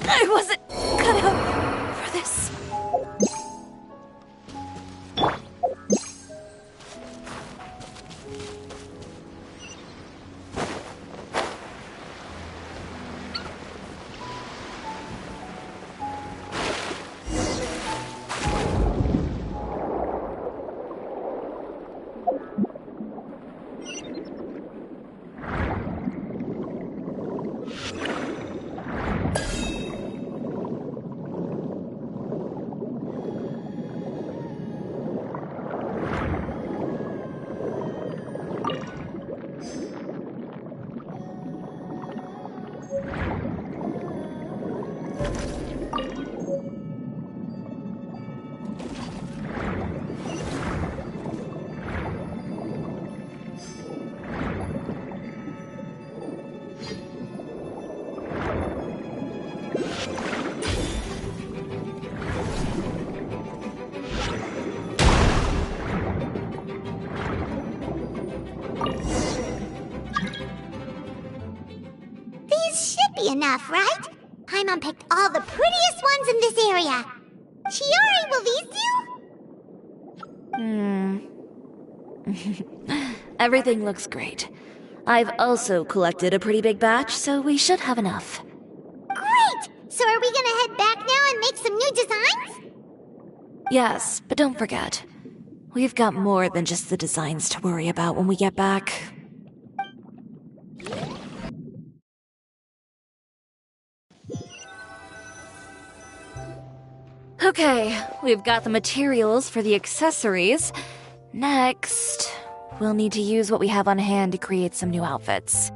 I wasn't cut out for this. Enough, right? Paimon picked all the prettiest ones in this area. Chiori, will these do? Everything looks great. I've also collected a pretty big batch, so we should have enough. Great! So are we gonna head back now and make some new designs? Yes, but don't forget, we've got more than just the designs to worry about when we get back. Okay, we've got the materials for the accessories. Next, we'll need to use what we have on hand to create some new outfits.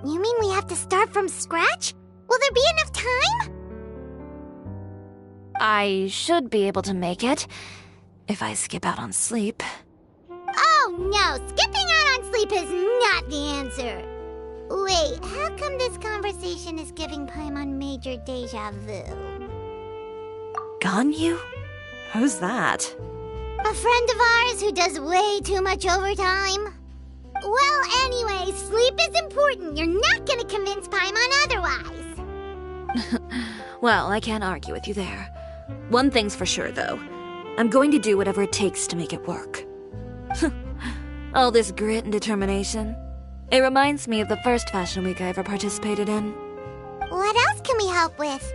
You mean we have to start from scratch? Will there be enough time? I should be able to make it, if I skip out on sleep. Oh no, skipping out on sleep is not the answer. Wait, how come this conversation is giving Paimon major deja vu? Ganyu? Who's that? A friend of ours who does way too much overtime. Well, anyway, sleep is important. You're not gonna convince Paimon otherwise. Well, I can't argue with you there. One thing's for sure, though. I'm going to do whatever it takes to make it work. All this grit and determination. It reminds me of the first Fashion Week I ever participated in. What else can we help with?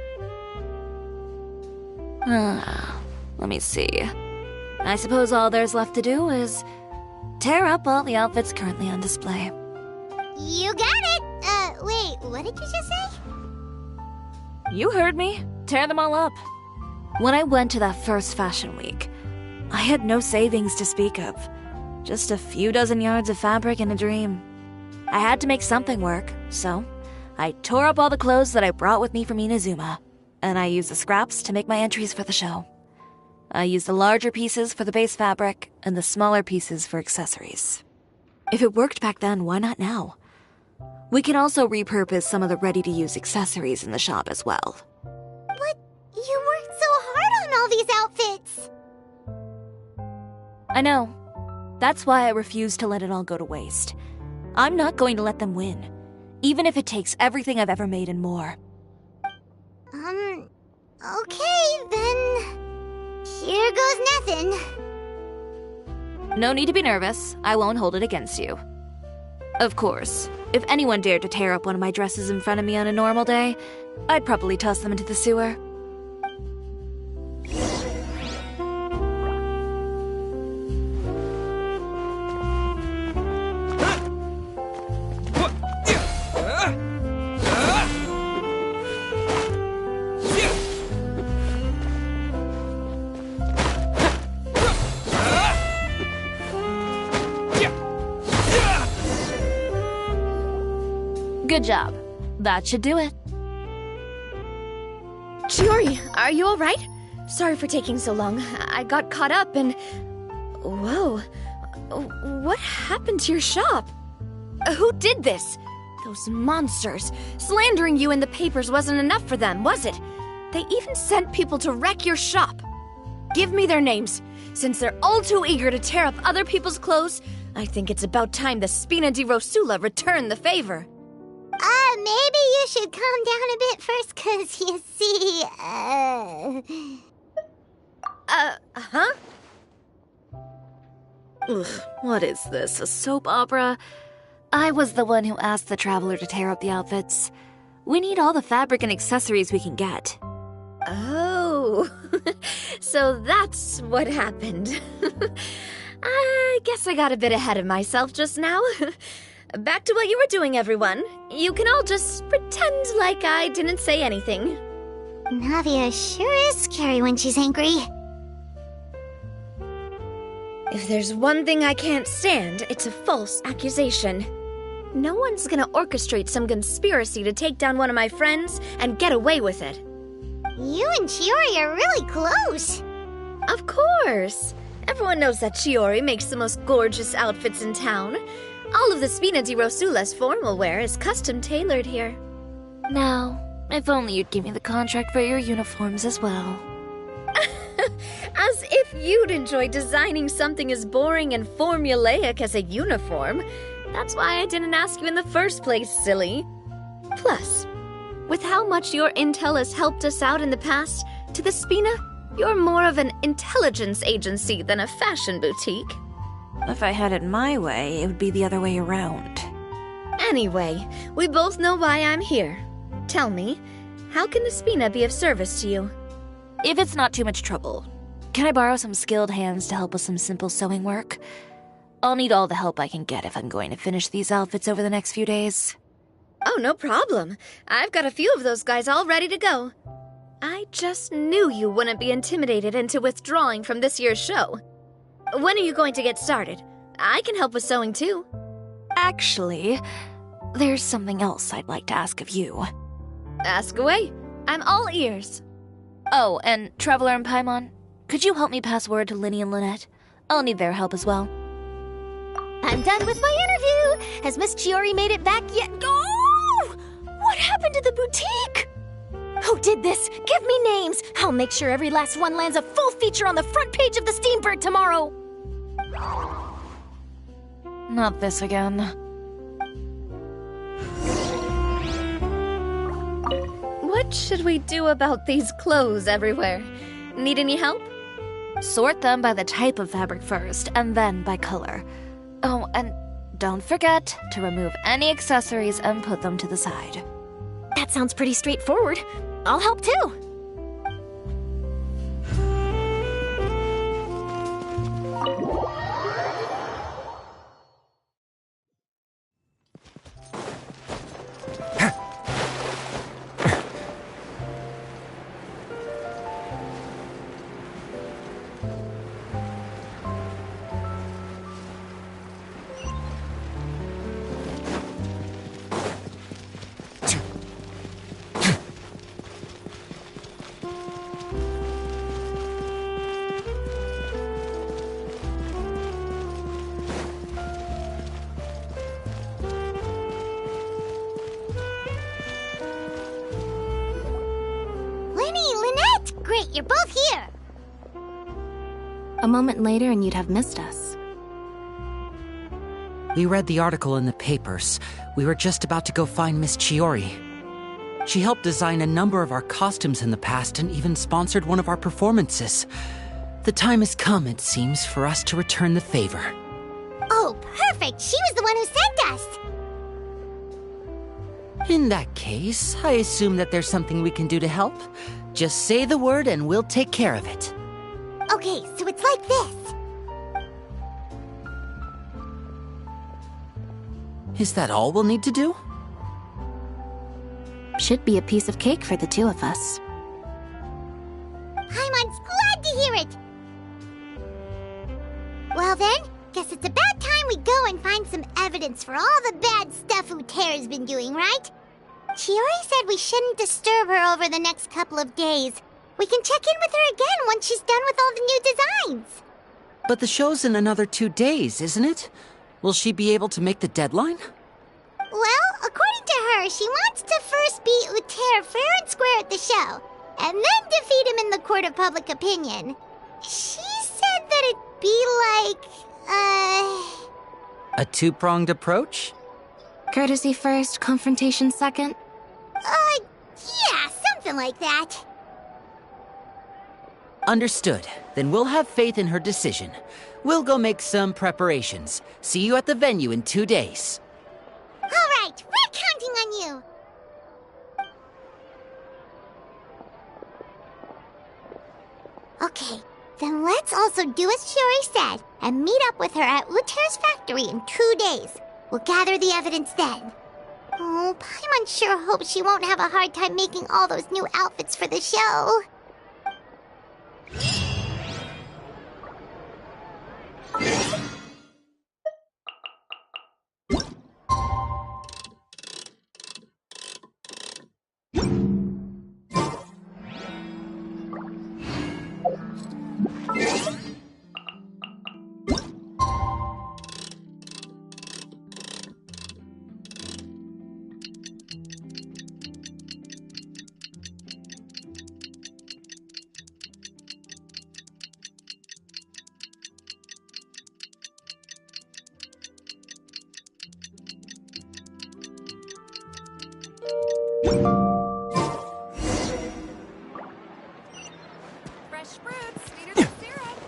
Let me see. I suppose all there's left to do is tear up all the outfits currently on display. You got it! Wait, what did you just say? You heard me. Tear them all up. When I went to that first Fashion Week, I had no savings to speak of. Just a few dozen yards of fabric and a dream. I had to make something work, so I tore up all the clothes that I brought with me from Inazuma. and I use the scraps to make my entries for the show. I use the larger pieces for the base fabric, and the smaller pieces for accessories. If it worked back then, why not now? We can also repurpose some of the ready-to-use accessories in the shop as well. But you worked so hard on all these outfits! I know. That's why I refuse to let it all go to waste. I'm not going to let them win, even if it takes everything I've ever made and more. Okay, then... Here goes nothing. No need to be nervous. I won't hold it against you. Of course, if anyone dared to tear up one of my dresses in front of me on a normal day, I'd probably toss them into the sewer. Good job. That should do it. Chiori, are you alright? Sorry for taking so long. I got caught up and... Whoa. What happened to your shop? Who did this? Those monsters. Slandering you in the papers wasn't enough for them, was it? They even sent people to wreck your shop. Give me their names. Since they're all too eager to tear up other people's clothes, I think it's about time the Spina di Rosula return the favor. Maybe you should calm down a bit first, 'cause you see, Huh? Ugh, what is this, a soap opera? I was the one who asked the traveler to tear up the outfits. We need all the fabric and accessories we can get. Oh, so that's what happened. I guess I got a bit ahead of myself just now. Back to what you were doing, everyone. You can all just pretend like I didn't say anything. Navia sure is scary when she's angry. If there's one thing I can't stand, it's a false accusation. No one's gonna orchestrate some conspiracy to take down one of my friends and get away with it. You and Chiori are really close. Of course. Everyone knows that Chiori makes the most gorgeous outfits in town. All of the Spina di Rosula's formal wear is custom tailored here. Now, if only you'd give me the contract for your uniforms as well. As if you'd enjoy designing something as boring and formulaic as a uniform. That's why I didn't ask you in the first place, silly. Plus, with how much your intel has helped us out in the past, to the Spina, you're more of an intelligence agency than a fashion boutique. If I had it my way, it would be the other way around. Anyway, we both know why I'm here. Tell me, how can the Spina be of service to you? If it's not too much trouble, can I borrow some skilled hands to help with some simple sewing work? I'll need all the help I can get if I'm going to finish these outfits over the next few days. Oh, no problem. I've got a few of those guys all ready to go. I just knew you wouldn't be intimidated into withdrawing from this year's show. When are you going to get started? I can help with sewing too. Actually, there's something else I'd like to ask of you. Ask away. I'm all ears. Oh, and Traveler and Paimon, could you help me pass word to Linny and Lynette? I'll need their help as well. I'm done with my interview! Has Miss Chiori made it back yet? Oh! What happened to the boutique? Who did this? Give me names! I'll make sure every last one lands a full feature on the front page of the Steambird tomorrow! Not this again. What should we do about these clothes everywhere? Need any help? Sort them by the type of fabric first, and then by color. Oh, and don't forget to remove any accessories and put them to the side. That sounds pretty straightforward. I'll help too. great, you're both here! A moment later and you'd have missed us. We read the article in the papers. We were just about to go find Miss Chiori. She helped design a number of our costumes in the past and even sponsored one of our performances. The time has come, it seems, for us to return the favor. Oh, perfect! She was the one who sent us! In that case, I assume that there's something we can do to help. Just say the word and we'll take care of it. Okay, so it's like this. Is that all we'll need to do? Should be a piece of cake for the two of us. Paimon's glad to hear it! Well then, guess it's about time we go and find some evidence for all the bad stuff Uterra's been doing, right? Chiori said we shouldn't disturb her over the next couple of days. We can check in with her again once she's done with all the new designs. But the show's in another 2 days, isn't it? Will she be able to make the deadline? Well, according to her, she wants to first beat Uterra fair and square at the show, and then defeat him in the court of public opinion. She said that it'd be like, A two-pronged approach? Courtesy first, confrontation second? Yeah, something like that. Understood. Then we'll have faith in her decision. We'll go make some preparations. See you at the venue in 2 days. All right, we're counting on you. Okay, then let's also do as Chiori said and meet up with her at Uterra's factory in 2 days. We'll gather the evidence then. Oh, Paimon sure hopes she won't have a hard time making all those new outfits for the show. Fresh fruits, sweeter than syrup.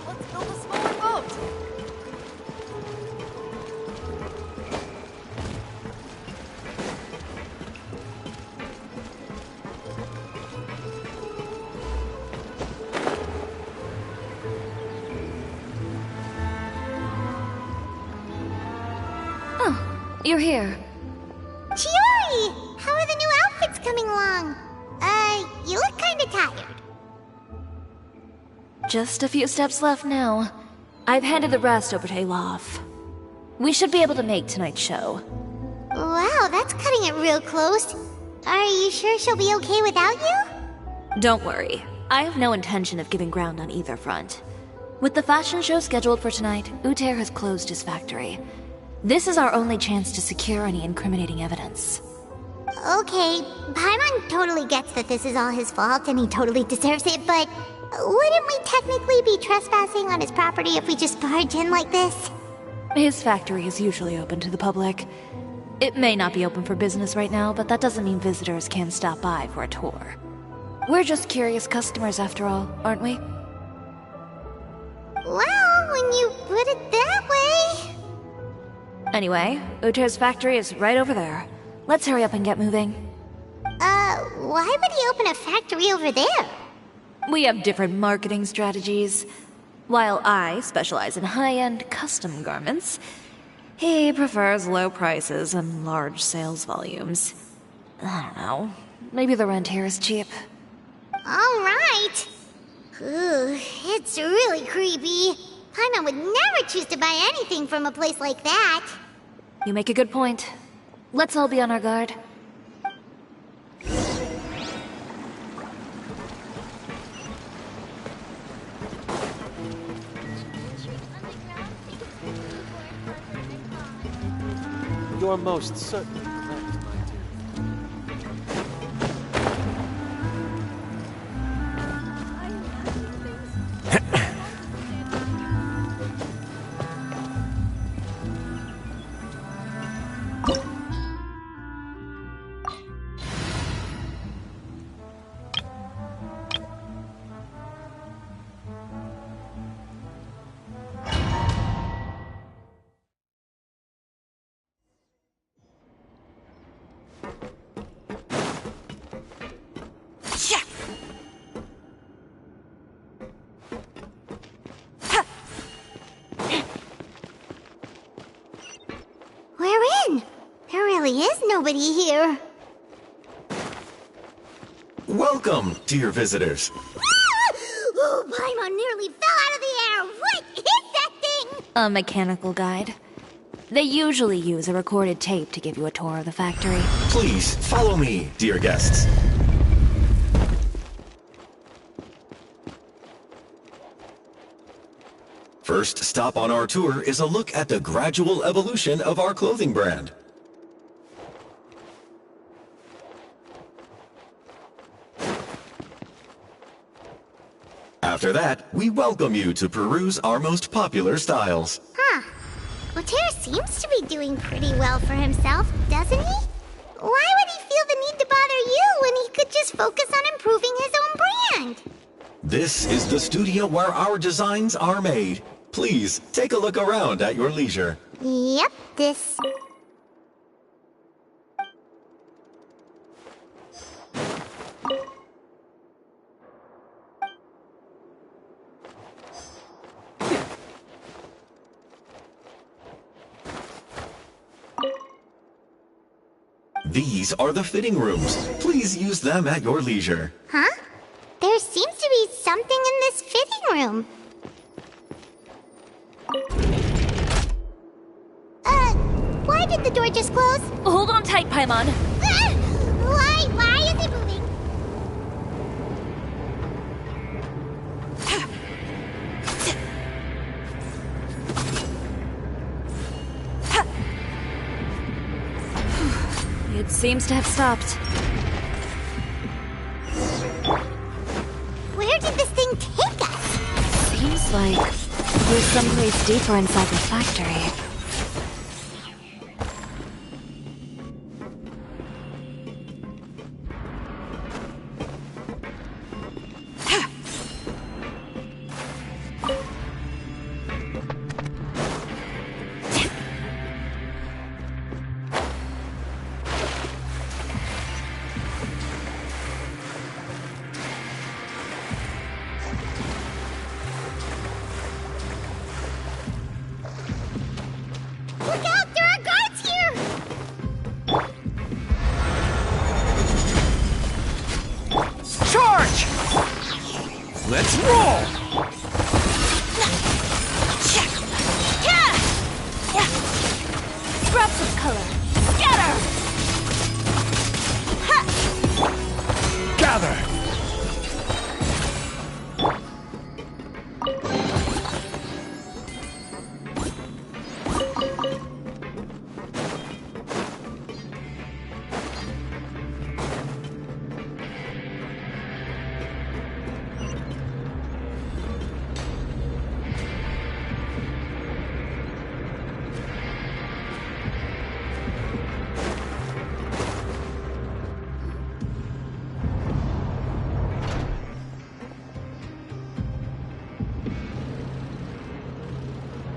Let's build a smaller boat. Oh, you're here. Chiori! How are the new outfits coming along? You look kinda tired. Just a few steps left now. I've handed the rest over to Olaf. We should be able to make tonight's show. Wow, that's cutting it real close. Are you sure she'll be okay without you? Don't worry. I have no intention of giving ground on either front. With the fashion show scheduled for tonight, Uter has closed his factory. This is our only chance to secure any incriminating evidence. Okay, Paimon totally gets that this is all his fault and he totally deserves it, but wouldn't we technically be trespassing on his property if we just barge in like this? His factory is usually open to the public. It may not be open for business right now, but that doesn't mean visitors can stop by for a tour. We're just curious customers after all, aren't we? Well, when you put it that way... Anyway, Uter's factory is right over there. Let's hurry up and get moving. Why would he open a factory over there? We have different marketing strategies. While I specialize in high-end custom garments, he prefers low prices and large sales volumes. I don't know. Maybe the rent here is cheap. Alright. Ooh, it's really creepy. Paimon would never choose to buy anything from a place like that. You make a good point. Let's all be on our guard. You're most certainly correct, my dear. We're in. There really is nobody here. Welcome, dear visitors. Oh, Paimon nearly fell out of the air. What is that thing? A mechanical guide. They usually use a recorded tape to give you a tour of the factory. Please, follow me, dear guests. First stop on our tour is a look at the gradual evolution of our clothing brand. After that, we welcome you to peruse our most popular styles. Huh. Uter seems to be doing pretty well for himself, doesn't he? Why would he feel the need to bother you when he could just focus on improving his own brand? This is the studio where our designs are made. Please, take a look around at your leisure. Yep, this... These are the fitting rooms. Please use them at your leisure. Huh? There seems to be something in this fitting room. Why did the door just close? Hold on tight, Paimon. Why is it moving? It seems to have stopped. Where did this thing take us? Seems like we're someplace deeper inside the factory. Look out! There are guards here! Charge! Let's roll! Scraps of color. Scatter! Gather!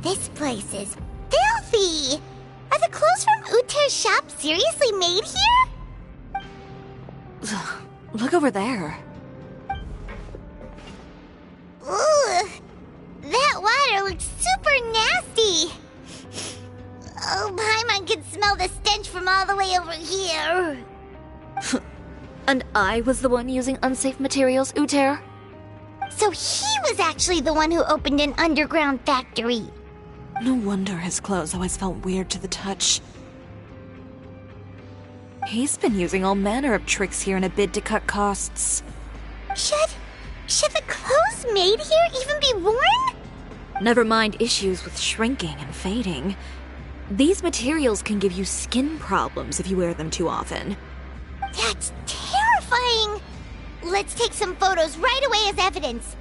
This place is filthy! Are the clothes from Uter's shop seriously made here? Look over there. Ooh, that water looks super nasty. Oh, Paimon can smell the stench from all the way over here. And I was the one using unsafe materials, Uter? So he was actually the one who opened an underground factory. No wonder his clothes always felt weird to the touch. He's been using all manner of tricks here in a bid to cut costs. Should the clothes made here even be worn? Never mind issues with shrinking and fading. These materials can give you skin problems if you wear them too often. That's terrifying! Let's take some photos right away as evidence.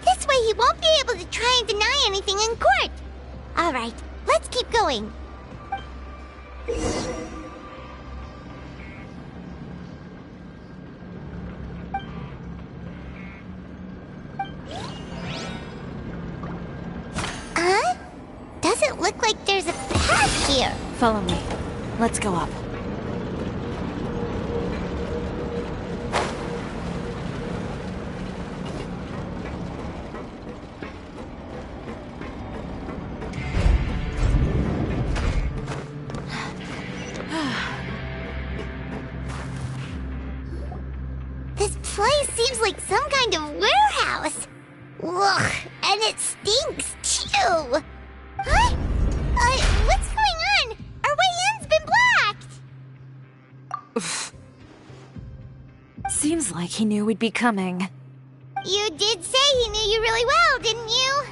This way he won't be able to try and deny anything in court. Alright, let's keep going. Huh? Doesn't look like there's a path here. Follow me. Let's go up. This place seems like some kind of warehouse. Ugh, and it stinks too. Huh? What's going on? Our way in's been blocked. Seems like he knew we'd be coming. You did say he knew you really well, didn't you?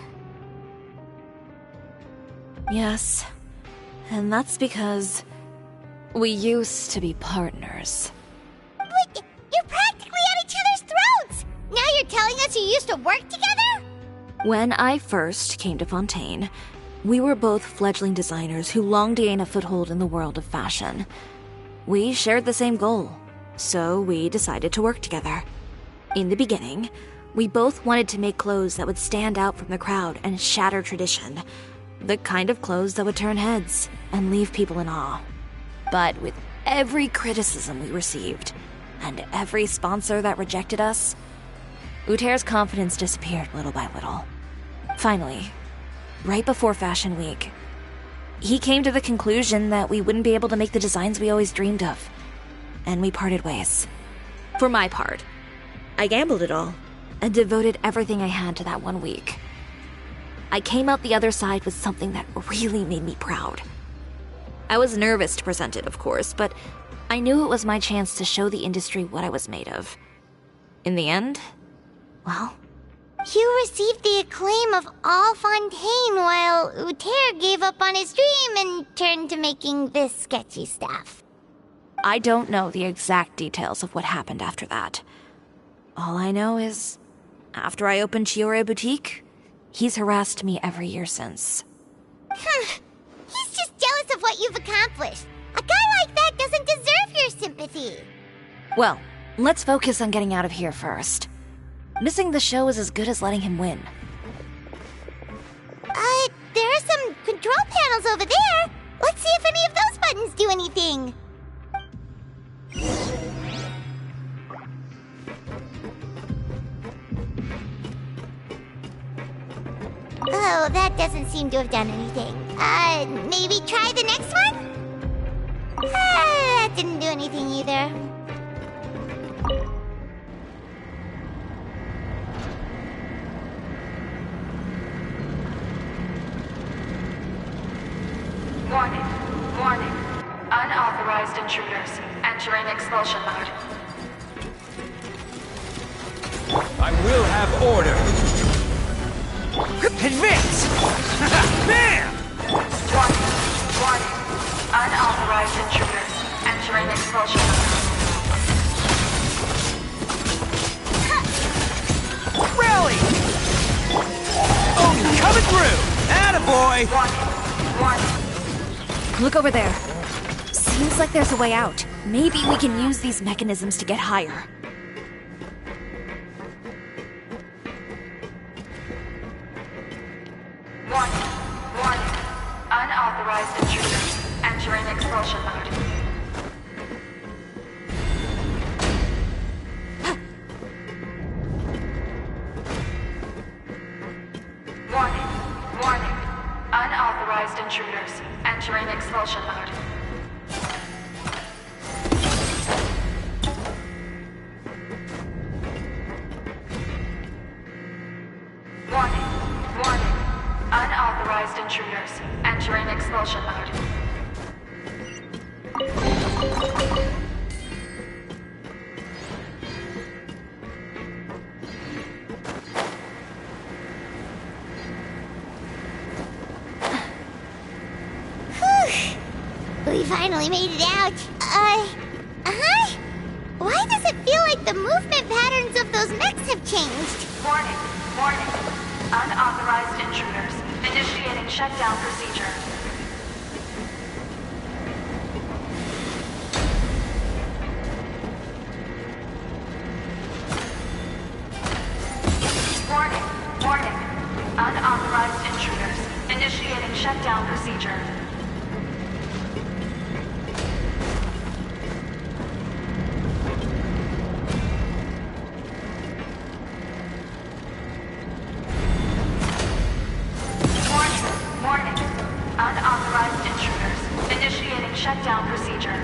Yes. And that's because we used to be partners. But you're practically at each other's throats. Now you're telling us you used to work together? When I first came to Fontaine, we were both fledgling designers who longed to gain a foothold in the world of fashion. We shared the same goal, so we decided to work together. In the beginning, we both wanted to make clothes that would stand out from the crowd and shatter tradition. The kind of clothes that would turn heads and leave people in awe. But with every criticism we received, and every sponsor that rejected us, Uter's confidence disappeared little by little. Finally, right before Fashion Week, he came to the conclusion that we wouldn't be able to make the designs we always dreamed of, and we parted ways. For my part, I gambled it all and devoted everything I had to that 1 week. I came out the other side with something that really made me proud. I was nervous to present it, of course, but I knew it was my chance to show the industry what I was made of. In the end, well, you received the acclaim of all Fontaine while Uter gave up on his dream and turned to making this sketchy stuff. I don't know the exact details of what happened after that. All I know is, after I opened Chiori Boutique, he's harassed me every year since. He's just jealous of what you've accomplished. A guy like that doesn't deserve your sympathy. Well, let's focus on getting out of here first. Missing the show is as good as letting him win. There are some control panels over there. Let's see if any of those buttons do anything. Oh, that doesn't seem to have done anything. Maybe try the next one? That didn't do anything either. Warning. Warning. Unauthorized intruders entering expulsion mode. I will have order. Advance! Bam! Warning. Warning. Unauthorized intruders entering expulsion mode. Rally! Oh, you're coming through! Attaboy! Warning. Warning. Look over there. Seems like there's a way out. Maybe we can use these mechanisms to get higher. Unauthorized intruders. Entering expulsion mode. Warning. Warning. Unauthorized intruders. Entering expulsion mode. Warning. Warning. Unauthorized intruders. Entering expulsion mode. We finally made it out. Huh? Why does it feel like the movement patterns of those mechs have changed? Warning. Warning. Unauthorized intruders. Initiating shutdown procedure. Warning. Warning. Unauthorized intruders. Initiating shutdown procedure. Warning. Unauthorized intruders. Initiating shutdown procedure.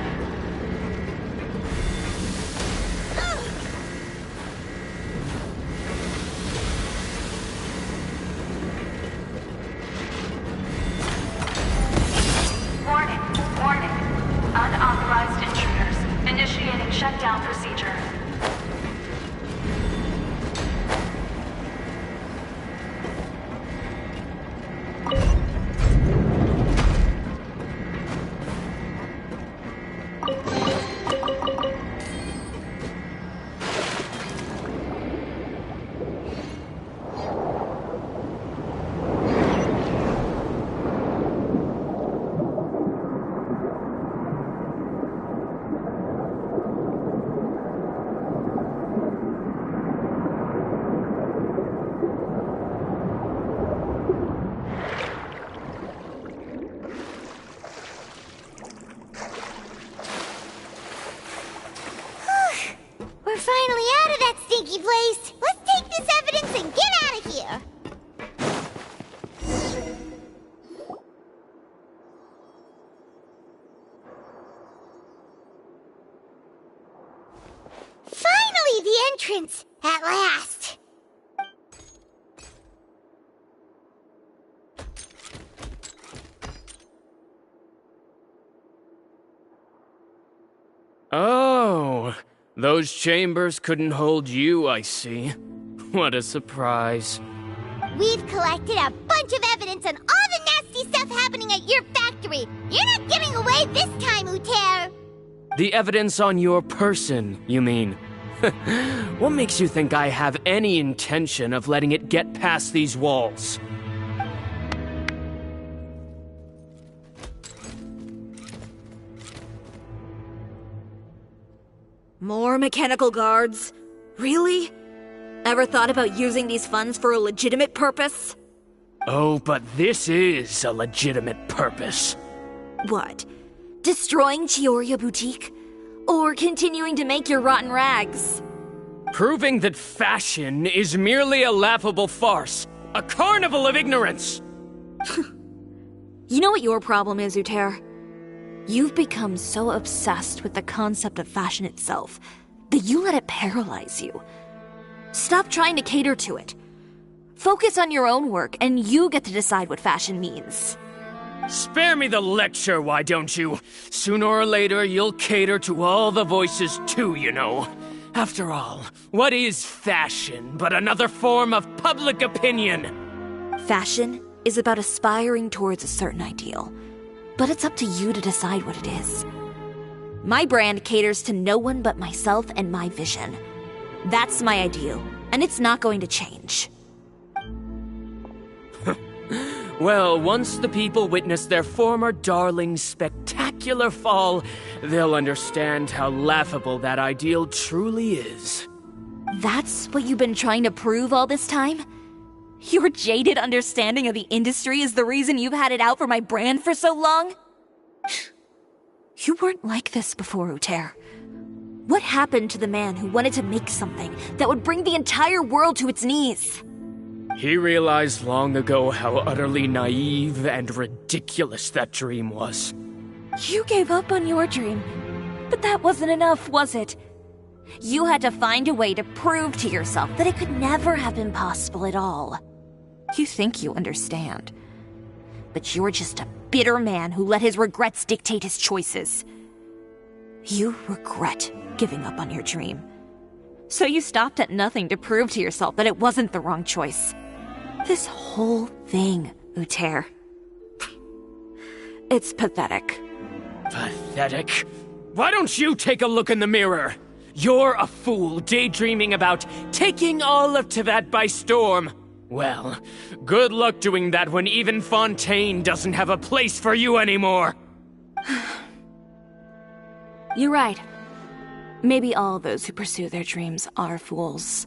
Warning. Warning. Unauthorized intruders. Initiating shutdown procedure. We're finally out of that stinky place. Let's take this evidence and get out of here. Finally, the entrance! At last! Oh, those chambers couldn't hold you, I see. What a surprise. We've collected a bunch of evidence on all the nasty stuff happening at your factory. You're not getting away this time, Uter. The evidence on your person, you mean? What makes you think I have any intention of letting it get past these walls? More mechanical guards? Really? Ever thought about using these funds for a legitimate purpose? Oh, but this is a legitimate purpose. What? Destroying Chiori Boutique? Or continuing to make your rotten rags? Proving that fashion is merely a laughable farce. A carnival of ignorance! You know what your problem is, Uter? You've become so obsessed with the concept of fashion itself that you let it paralyze you. Stop trying to cater to it. Focus on your own work, and you get to decide what fashion means. Spare me the lecture, why don't you? Sooner or later, you'll cater to all the voices too, you know. After all, what is fashion but another form of public opinion? Fashion is about aspiring towards a certain ideal, but it's up to you to decide what it is. My brand caters to no one but myself and my vision. That's my ideal, and it's not going to change. Well, once the people witness their former darling's spectacular fall, they'll understand how laughable that ideal truly is. That's what you've been trying to prove all this time? Your jaded understanding of the industry is the reason you've had it out for my brand for so long? You weren't like this before, Uter. What happened to the man who wanted to make something that would bring the entire world to its knees? He realized long ago how utterly naive and ridiculous that dream was. You gave up on your dream, but that wasn't enough, was it? You had to find a way to prove to yourself that it could never have been possible at all. You think you understand, but you're just a bitter man who let his regrets dictate his choices. You regret giving up on your dream. So you stopped at nothing to prove to yourself that it wasn't the wrong choice. This whole thing, Uter. It's pathetic. Pathetic? Why don't you take a look in the mirror? You're a fool daydreaming about taking all of Tibet by storm. Well, good luck doing that when even Fontaine doesn't have a place for you anymore. You're right. Maybe all those who pursue their dreams are fools.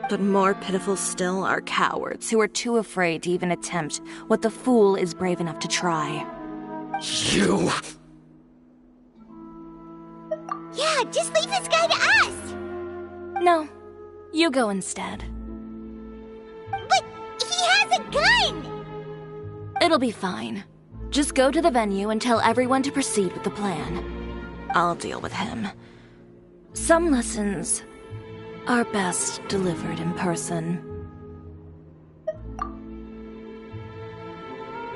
But more pitiful still are cowards who are too afraid to even attempt what the fool is brave enough to try. You... Yeah, just leave this guy to us! No, you go instead. But he has a gun! It'll be fine. Just go to the venue and tell everyone to proceed with the plan. I'll deal with him. Some lessons are best delivered in person.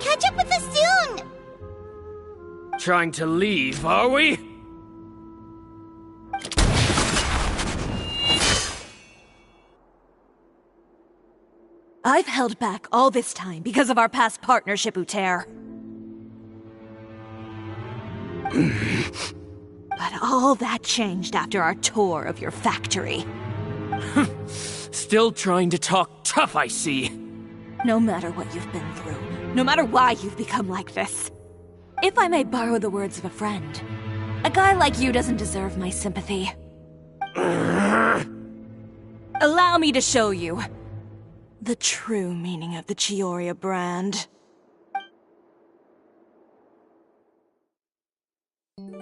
Catch up with us soon! Trying to leave, are we? I've held back all this time because of our past partnership, Uter. But all that changed after our tour of your factory. Still trying to talk tough, I see. No matter what you've been through, no matter why you've become like this. If I may borrow the words of a friend, a guy like you doesn't deserve my sympathy. Allow me to show you the true meaning of the Chiori brand.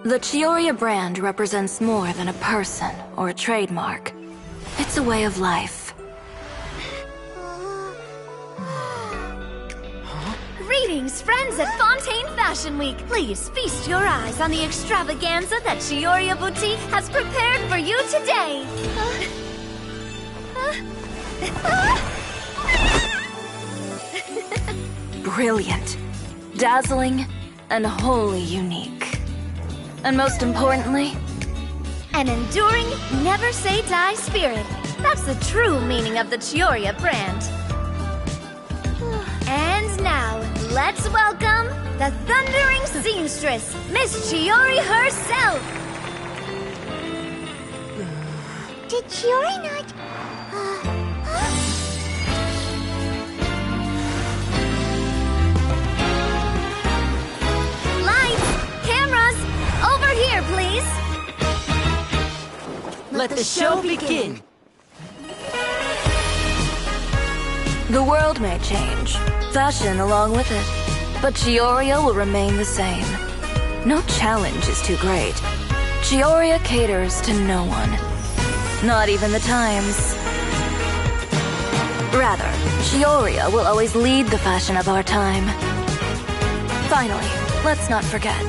The Chiori brand represents more than a person or a trademark. It's a way of life. Greetings, friends at Fontaine Fashion Week. Please feast your eyes on the extravaganza that Chiori Boutique has prepared for you today. Brilliant, dazzling, and wholly unique. And most importantly, an enduring, never-say-die spirit. That's the true meaning of the Chiori brand. And now, let's welcome the thundering seamstress, Miss Chiori herself! Did Chiori not... Lights! Cameras! Over here, please! Let the show begin! The world may change, fashion along with it, but Chiori will remain the same. No challenge is too great. Chiori caters to no one, not even the times. Rather, Chiori will always lead the fashion of our time. Finally, let's not forget.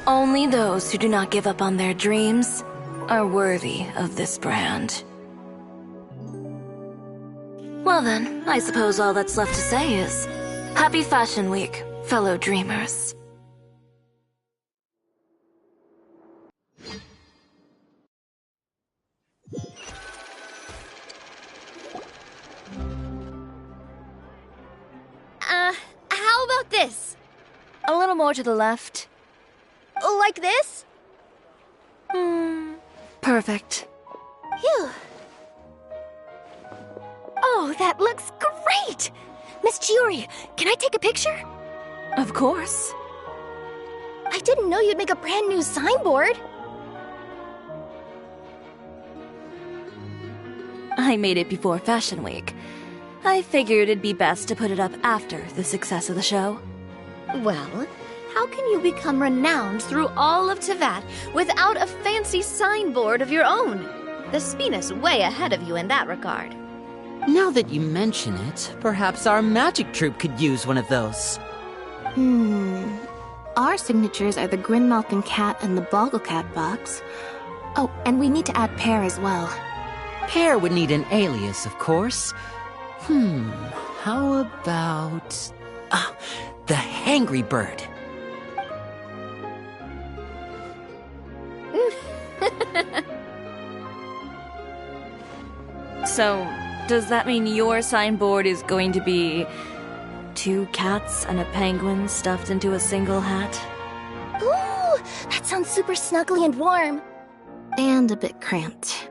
Only those who do not give up on their dreams are worthy of this brand. Well then, I suppose all that's left to say is, Happy Fashion Week, fellow dreamers. How about this? A little more to the left. Like this? Perfect. Phew. Oh, that looks great! Miss Chiori, can I take a picture? Of course. I didn't know you'd make a brand new signboard. I made it before Fashion Week. I figured it'd be best to put it up after the success of the show. Well, how can you become renowned through all of Tevat without a fancy signboard of your own? The Spina's way ahead of you in that regard. Now that you mention it, perhaps our magic troupe could use one of those. Our signatures are the Grinmouth and Cat and the Bogglecat box. Oh, and we need to add Pear as well. Pear would need an alias, of course. How about... the Hangry Bird. So, does that mean your signboard is going to be 2 cats and a penguin stuffed into a single hat? Ooh, that sounds super snuggly and warm. And a bit cramped.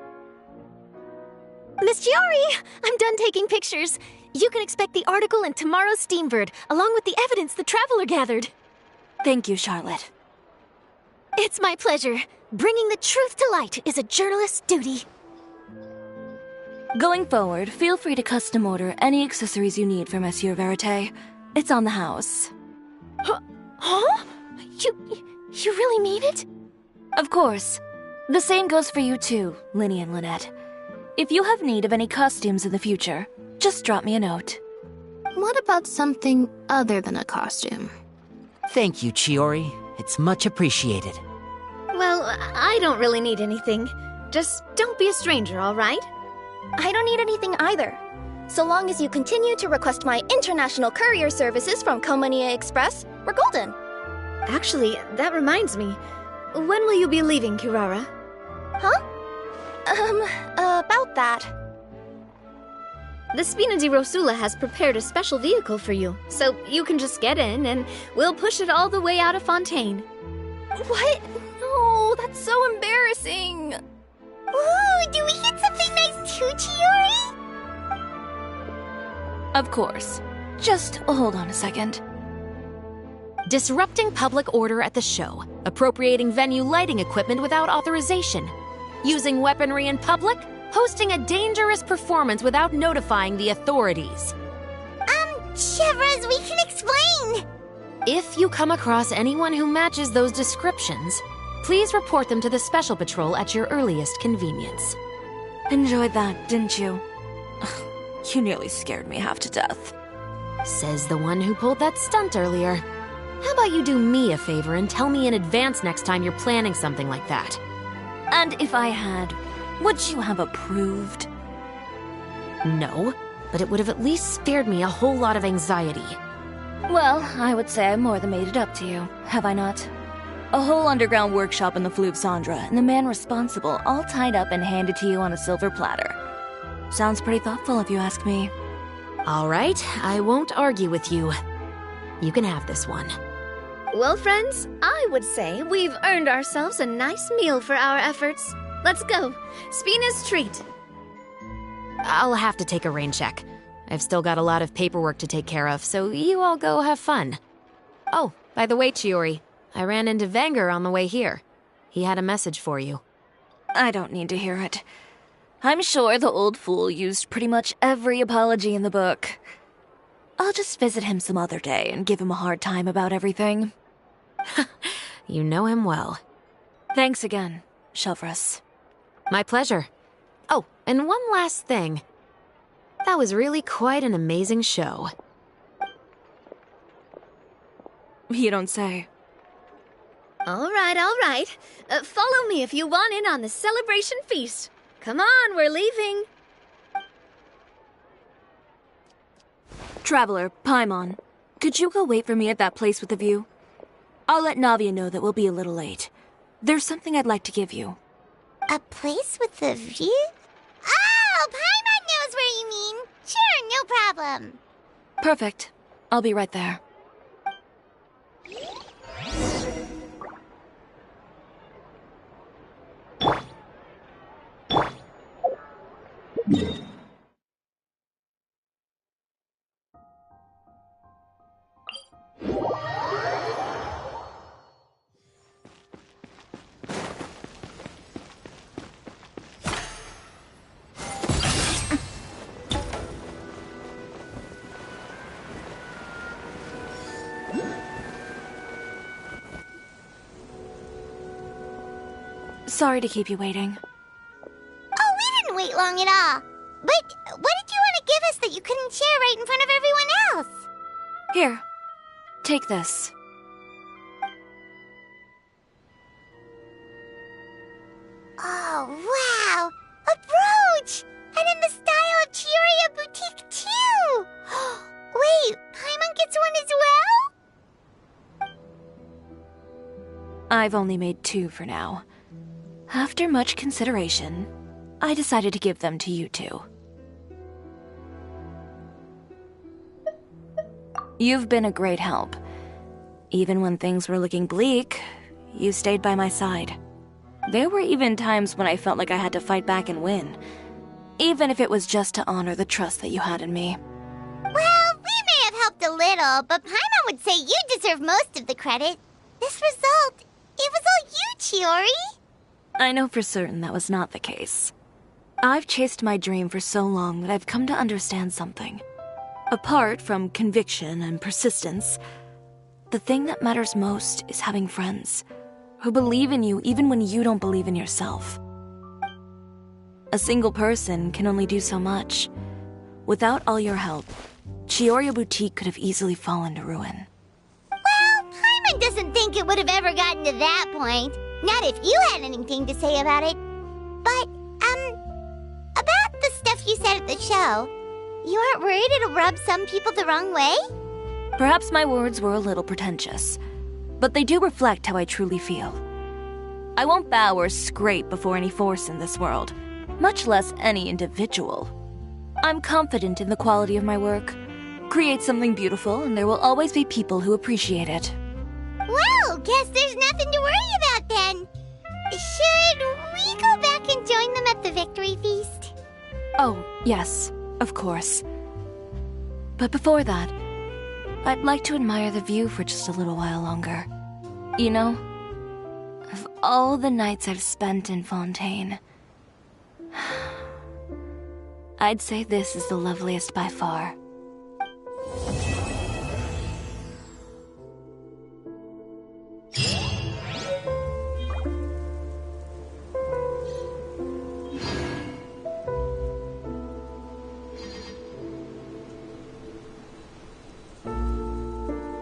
Miss Chiori, I'm done taking pictures. You can expect the article in tomorrow's Steambird, along with the evidence the Traveler gathered. Thank you, Charlotte. It's my pleasure. Bringing the truth to light is a journalist's duty. Going forward, feel free to custom order any accessories you need for Monsieur Verite. It's on the house. Huh? You really mean it? Of course. The same goes for you too, Linny and Lynette. If you have need of any costumes in the future, just drop me a note. What about something other than a costume? Thank you, Chiori. It's much appreciated. Well, I don't really need anything. Just don't be a stranger, all right? I don't need anything either. So long as you continue to request my international courier services from Komania Express, we're golden. Actually, that reminds me. When will you be leaving, Kirara? Huh? About that. The Spina di Rosula has prepared a special vehicle for you, so you can just get in and we'll push it all the way out of Fontaine. What? No, that's so embarrassing. Ooh, do we get something nice too, Chiori? Of course. Just hold on a second. Disrupting public order at the show, appropriating venue lighting equipment without authorization, using weaponry in public, hosting a dangerous performance without notifying the authorities. Chevras, we can explain! If you come across anyone who matches those descriptions, please report them to the Special Patrol at your earliest convenience. Enjoyed that, didn't you? You nearly scared me half to death. Says the one who pulled that stunt earlier. How about you do me a favor and tell me in advance next time you're planning something like that? And if I had, would you have approved? No, but it would have at least spared me a whole lot of anxiety. Well, I would say I more than made it up to you, have I not? A whole underground workshop in the Fleuve Sandra, and the man responsible all tied up and handed to you on a silver platter. Sounds pretty thoughtful if you ask me. All right, I won't argue with you. You can have this one. Well, friends, I would say we've earned ourselves a nice meal for our efforts. Let's go. Spina's treat. I'll have to take a rain check. I've still got a lot of paperwork to take care of, so you all go have fun. Oh, by the way, Chiori, I ran into Wenger on the way here. He had a message for you. I don't need to hear it. I'm sure the old fool used pretty much every apology in the book. I'll just visit him some other day and give him a hard time about everything. You know him well. Thanks again, Chevras. My pleasure. Oh, and one last thing. That was really quite an amazing show. You don't say. All right. Follow me if you want in on the celebration feast. Come on, we're leaving. Traveler, Paimon, could you go wait for me at that place with the view? I'll let Navia know that we'll be a little late. There's something I'd like to give you. A place with a view? Oh, Paimon knows where you mean. Sure, no problem. Perfect. I'll be right there. Sorry to keep you waiting. Oh, we didn't wait long at all. But what did you want to give us that you couldn't share right in front of everyone else? Here, take this. Oh, wow! A brooch! And in the style of Chiori Boutique, too! Wait, Paimon gets one as well? I've only made 2 for now. After much consideration, I decided to give them to you two. You've been a great help. Even when things were looking bleak, you stayed by my side. There were even times when I felt like I had to fight back and win, even if it was just to honor the trust that you had in me. Well, we may have helped a little, but Paimon would say you deserve most of the credit. This result, it was all you, Chiori. I know for certain that was not the case. I've chased my dream for so long that I've come to understand something. Apart from conviction and persistence, the thing that matters most is having friends who believe in you even when you don't believe in yourself. A single person can only do so much. Without all your help, Chiori Boutique could have easily fallen to ruin. Well, Paimon doesn't think it would have ever gotten to that point. Not if you had anything to say about it. But, about the stuff you said at the show, you aren't worried it'll rub some people the wrong way? Perhaps my words were a little pretentious, but they do reflect how I truly feel. I won't bow or scrape before any force in this world, much less any individual. I'm confident in the quality of my work. Create something beautiful, and there will always be people who appreciate it. Well, guess there's nothing to worry about then. Should we go back and join them at the victory feast? Oh, yes, of course. But before that, I'd like to admire the view for just a little while longer. You know, of all the nights I've spent in Fontaine, I'd say this is the loveliest by far.